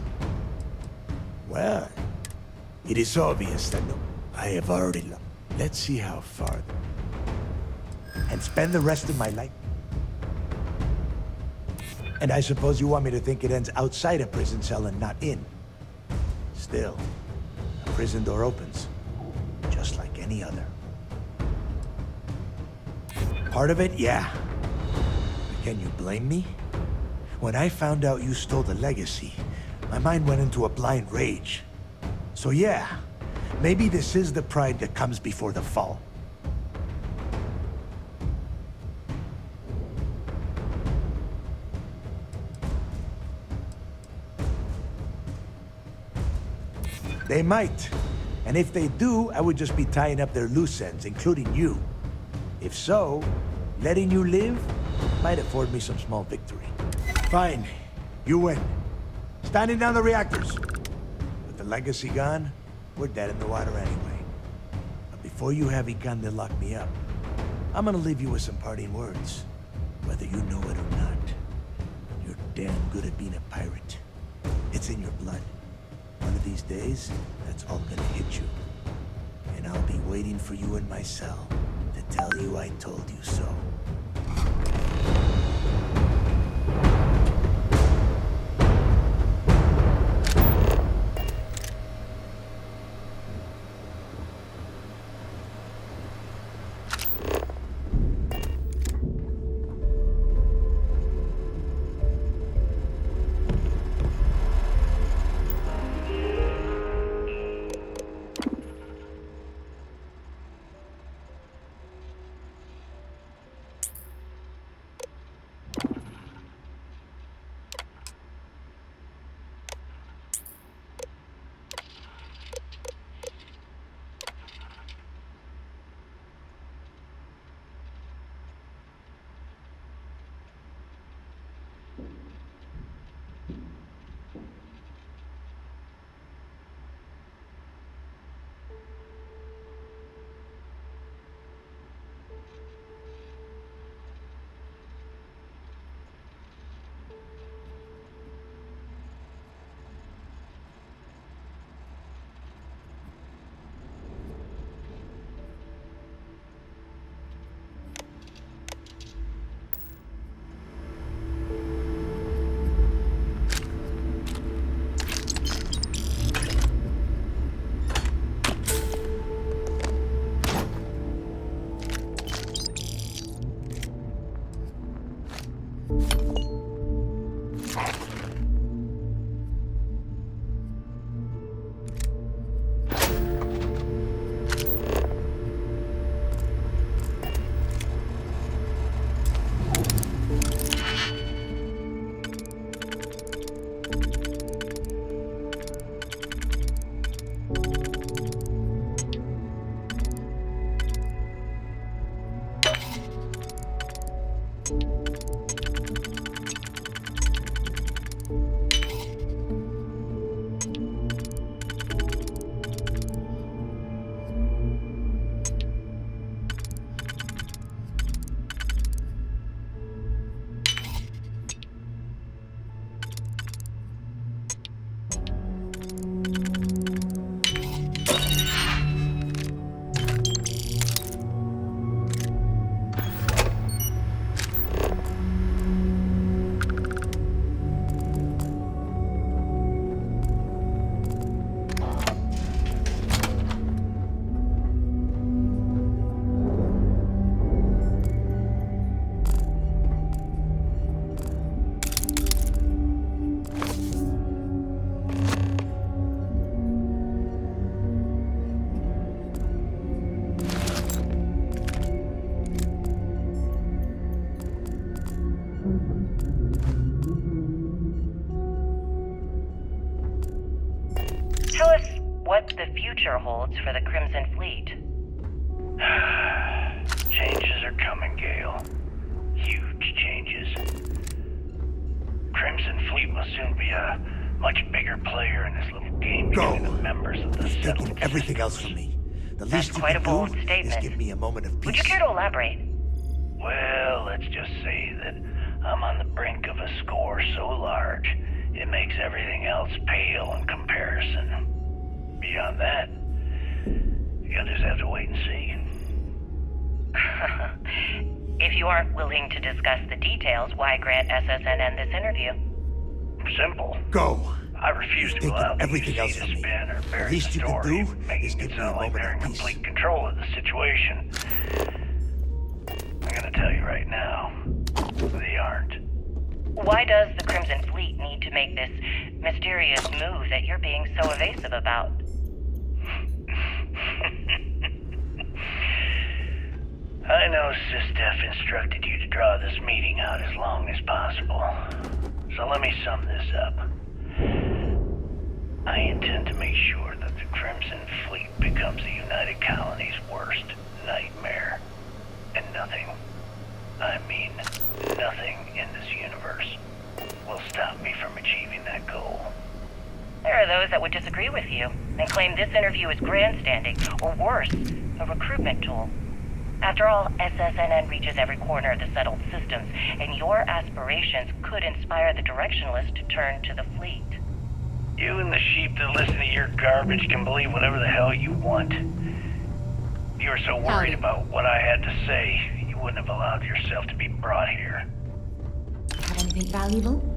Well, it is obvious that no... I have already... Let's see how far... And spend the rest of my life... And I suppose you want me to think it ends outside a prison cell and not in. Still, a prison door opens, just like any other. Part of it, yeah. But can you blame me? When I found out you stole the legacy, my mind went into a blind rage. So yeah, maybe this is the pride that comes before the fall. They might. And if they do, I would just be tying up their loose ends, including you. If so, letting you live might afford me some small victory. Fine. You win. Standing down the reactors. With the legacy gone, we're dead in the water anyway. But before you have Ikande lock me up, I'm gonna leave you with some parting words. Whether you know it or not, you're damn good at being a pirate. It's in your blood. One of these days, that's all gonna hit you. And I'll be waiting for you in my cell to tell you I told you so. Tell us what the future holds for the Crimson Fleet. Changes are coming, Gale. Huge changes. Crimson Fleet will soon be a much bigger player in this little game between the members of the settled Taking everything else from me. The That's least you quite a can bold do is statement. give me a moment of peace. Would you care to elaborate? Well, let's just say that I'm on the brink of a score so large, it makes everything else pale in comparison. Beyond that, you'll just have to wait and see. If you aren't willing to discuss the details, why grant SSNN this interview? Simple. Go. I refuse to allow the everything else UC to from me. spin or The bury least the you can story, do is making give it me a sound like moment they're in of peace. complete control of the situation. I'm gonna tell you right now, they aren't. Why does the Crimson Fleet need to make this mysterious move that you're being so evasive about? I know SysDef instructed you to draw this meeting out as long as possible. So let me sum this up. I intend to make sure that the Crimson Fleet becomes the United Colony's worst nightmare. And nothing, I mean nothing in this universe, will stop me from achieving that goal. There are those that would disagree with you and claim this interview is grandstanding, or worse, a recruitment tool. After all, SSNN reaches every corner of the settled systems, and your aspirations could inspire the Directionalists to turn to the fleet. You and the sheep that listen to your garbage can believe whatever the hell you want. If you were so worried about what I had to say, you wouldn't have allowed yourself to be brought here. Have anything valuable?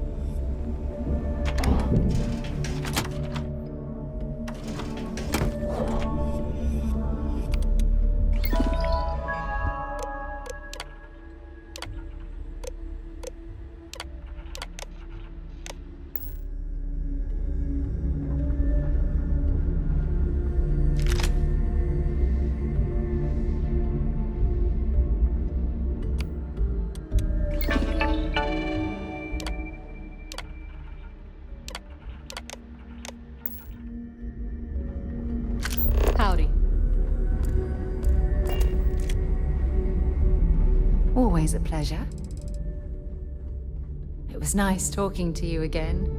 Howdy. Always a pleasure. It was nice talking to you again.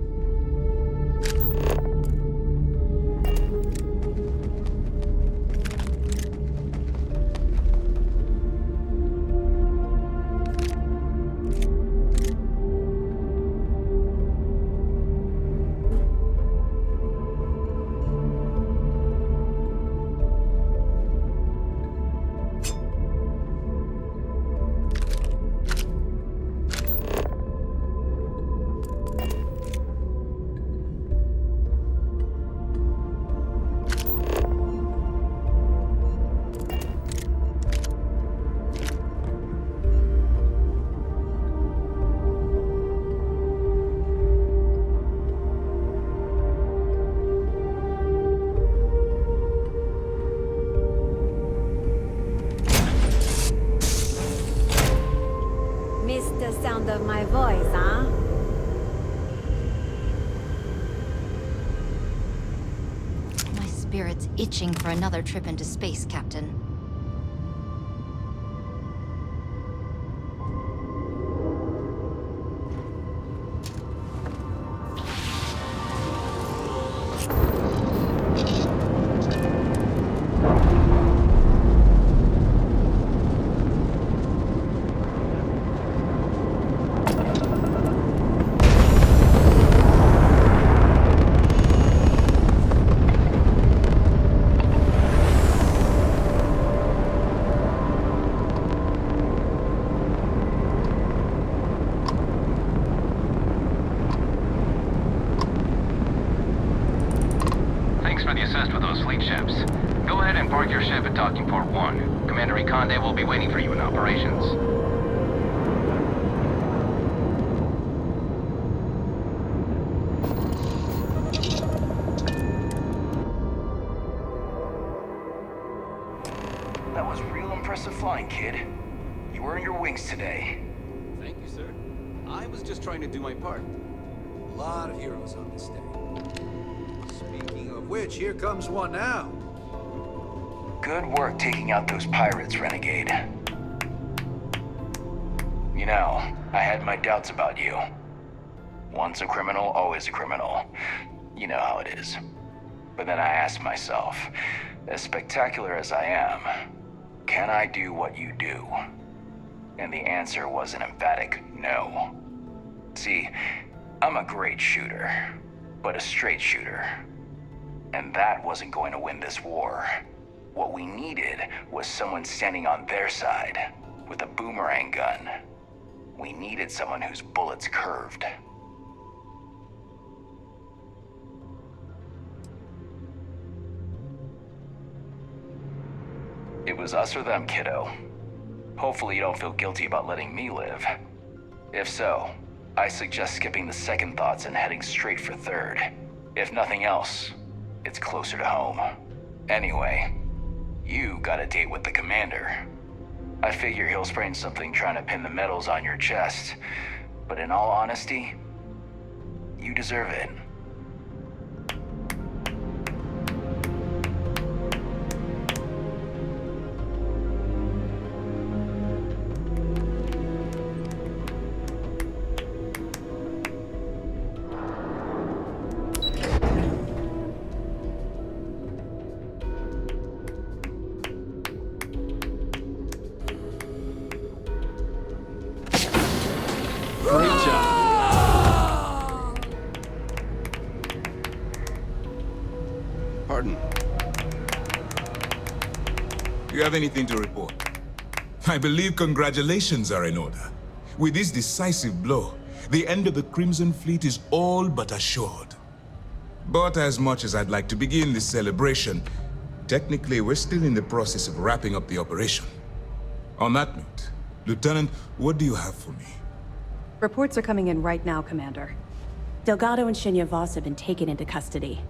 Missed the sound of my voice, huh? My spirit's itching for another trip into space, Captain. Thanks for the assist with those fleet ships. Go ahead and park your ship at Docking Port 1. Commander Ikonde will be waiting for you in operations. That was real impressive flying, kid. You earned your wings today. Thank you, sir. I was just trying to do my part. A lot of heroes on this day. Speaking of which, here comes one now. Good work taking out those pirates, Renegade. You know, I had my doubts about you. Once a criminal, always a criminal. You know how it is. But then I asked myself, as spectacular as I am, can I do what you do? And the answer was an emphatic no. See, I'm a great shooter, but a straight shooter. And that wasn't going to win this war. What we needed was someone standing on their side, with a boomerang gun. We needed someone whose bullets curved. It was us or them, kiddo. Hopefully you don't feel guilty about letting me live. If so, I suggest skipping the second thoughts and heading straight for third. If nothing else, it's closer to home. Anyway, you got a date with the commander. I figure he'll sprain something trying to pin the medals on your chest. But in all honesty, you deserve it. Pardon. Do you have anything to report? I believe congratulations are in order. With this decisive blow, the end of the Crimson Fleet is all but assured. But as much as I'd like to begin this celebration, technically we're still in the process of wrapping up the operation. On that note, Lieutenant, what do you have for me? Reports are coming in right now, Commander. Delgado and Shinya Voss have been taken into custody.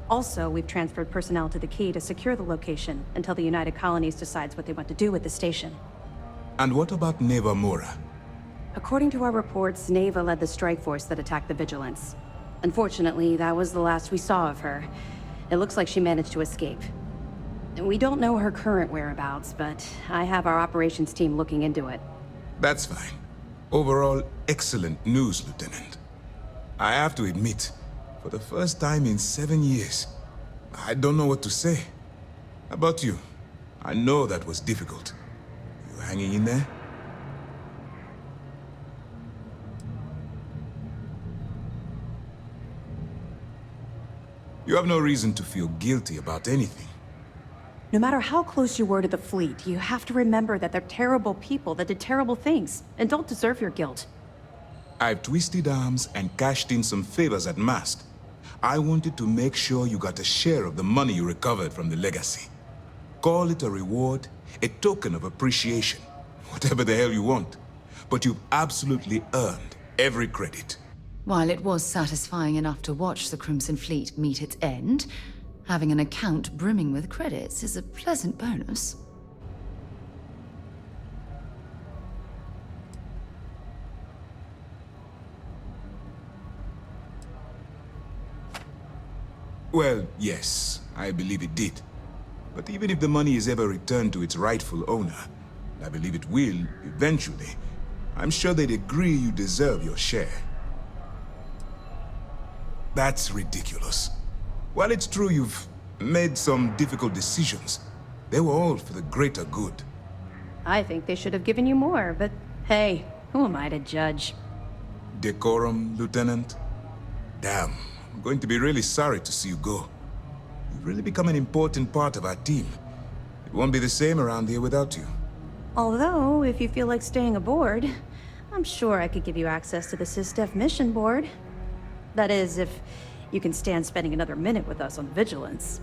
Also, we've transferred personnel to the Key to secure the location until the United Colonies decides what they want to do with the station. And what about Neva Mora? According to our reports, Neva led the strike force that attacked the Vigilance. Unfortunately, that was the last we saw of her. It looks like she managed to escape. We don't know her current whereabouts, but I have our operations team looking into it. That's fine. Overall, excellent news, Lieutenant. I have to admit, for the first time in 7 years, I don't know what to say. How about you? I know that was difficult. You hanging in there? You have no reason to feel guilty about anything. No matter how close you were to the fleet, you have to remember that they're terrible people that did terrible things, and don't deserve your guilt. I've twisted arms and cashed in some favors at Mast. I wanted to make sure you got a share of the money you recovered from the legacy. Call it a reward, a token of appreciation, whatever the hell you want. But you've absolutely earned every credit. While it was satisfying enough to watch the Crimson Fleet meet its end, having an account brimming with credits is a pleasant bonus. Well, yes, I believe it did. But even if the money is ever returned to its rightful owner, and I believe it will, eventually, I'm sure they'd agree you deserve your share. That's ridiculous. While it's true you've made some difficult decisions, they were all for the greater good. I think they should have given you more, but hey, who am I to judge? Decorum, Lieutenant? Damn, I'm going to be really sorry to see you go. You've really become an important part of our team. It won't be the same around here without you. Although, if you feel like staying aboard, I'm sure I could give you access to the SysDef mission board. That is, if you can stand spending another minute with us on Vigilance.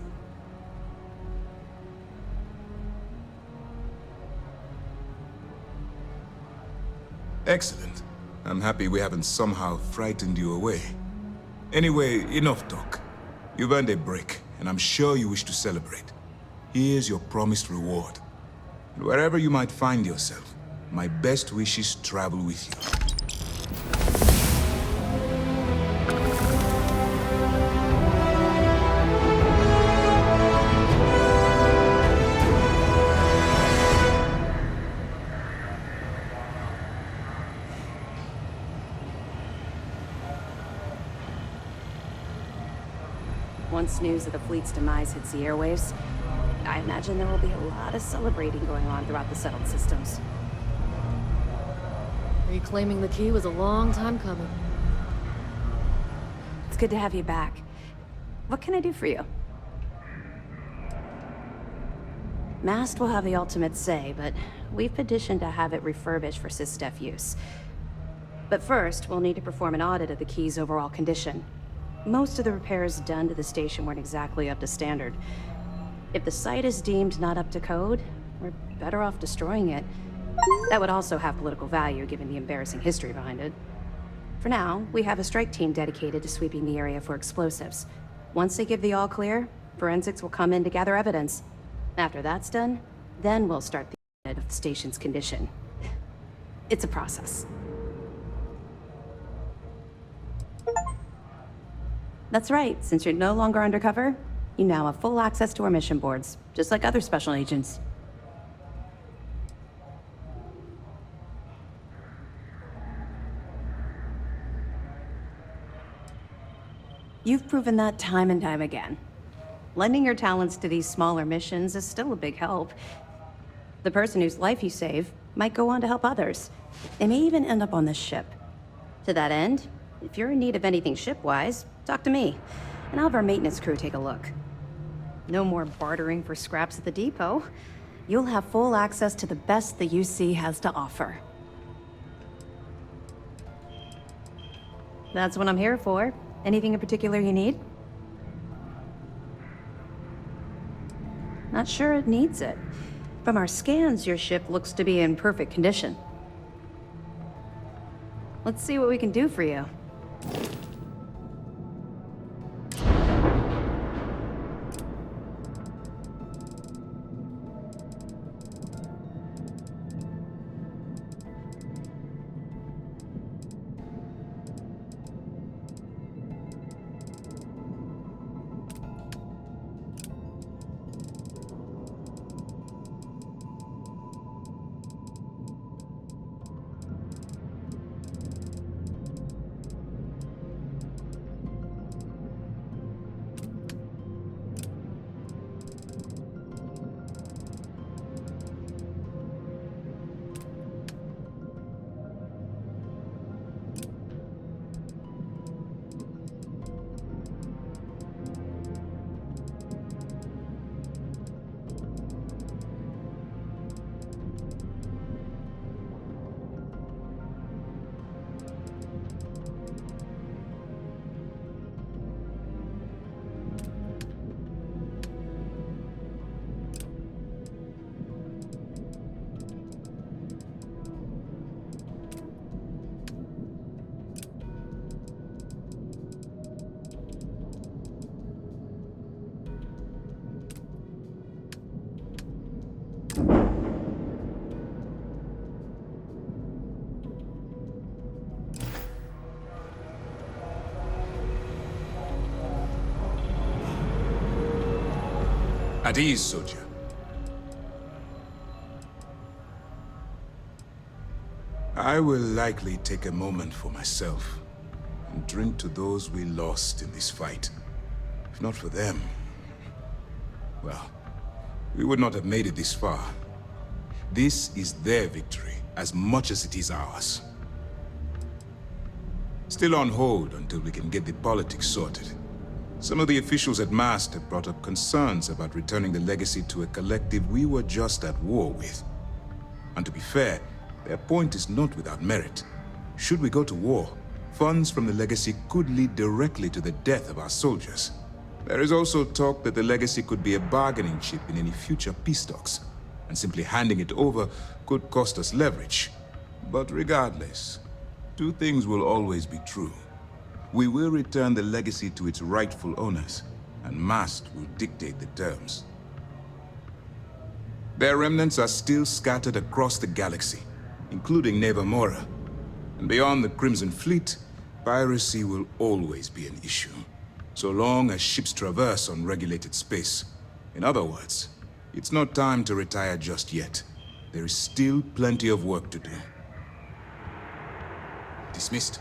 Excellent. I'm happy we haven't somehow frightened you away. Anyway, enough talk. You've earned a break, and I'm sure you wish to celebrate. Here's your promised reward. And wherever you might find yourself, my best wishes travel with you. Once news of the fleet's demise hits the airwaves, I imagine there will be a lot of celebrating going on throughout the settled systems. Reclaiming the key was a long time coming. It's good to have you back. What can I do for you? Mast will have the ultimate say, but we've petitioned to have it refurbished for SysDef use. But first, we'll need to perform an audit of the key's overall condition. Most of the repairs done to the station weren't exactly up to standard. If the site is deemed not up to code, we're better off destroying it. That would also have political value, given the embarrassing history behind it. For now, we have a strike team dedicated to sweeping the area for explosives. Once they give the all-clear, forensics will come in to gather evidence. After that's done, then we'll start the audit of the station's condition. It's a process. That's right. Since you're no longer undercover, you now have full access to our mission boards, just like other special agents. You've proven that time and time again. Lending your talents to these smaller missions is still a big help. The person whose life you save might go on to help others. They may even end up on this ship. To that end, if you're in need of anything ship-wise, talk to me, and I'll have our maintenance crew take a look. No more bartering for scraps at the depot. You'll have full access to the best the UC has to offer. That's what I'm here for. Anything in particular you need? Not sure it needs it. From our scans, your ship looks to be in perfect condition. Let's see what we can do for you. At ease, soldier. I will likely take a moment for myself and drink to those we lost in this fight. If not for them, well, we would not have made it this far. This is their victory as much as it is ours. Still on hold until we can get the politics sorted. Some of the officials at Mast have brought up concerns about returning the legacy to a collective we were just at war with. And to be fair, their point is not without merit. Should we go to war, funds from the legacy could lead directly to the death of our soldiers. There is also talk that the legacy could be a bargaining chip in any future peace talks, and simply handing it over could cost us leverage. But regardless, two things will always be true. We will return the legacy to its rightful owners, and Mast will dictate the terms. Their remnants are still scattered across the galaxy, including Nevermora. And beyond the Crimson Fleet, piracy will always be an issue, so long as ships traverse unregulated space. In other words, it's not time to retire just yet. There is still plenty of work to do. Dismissed.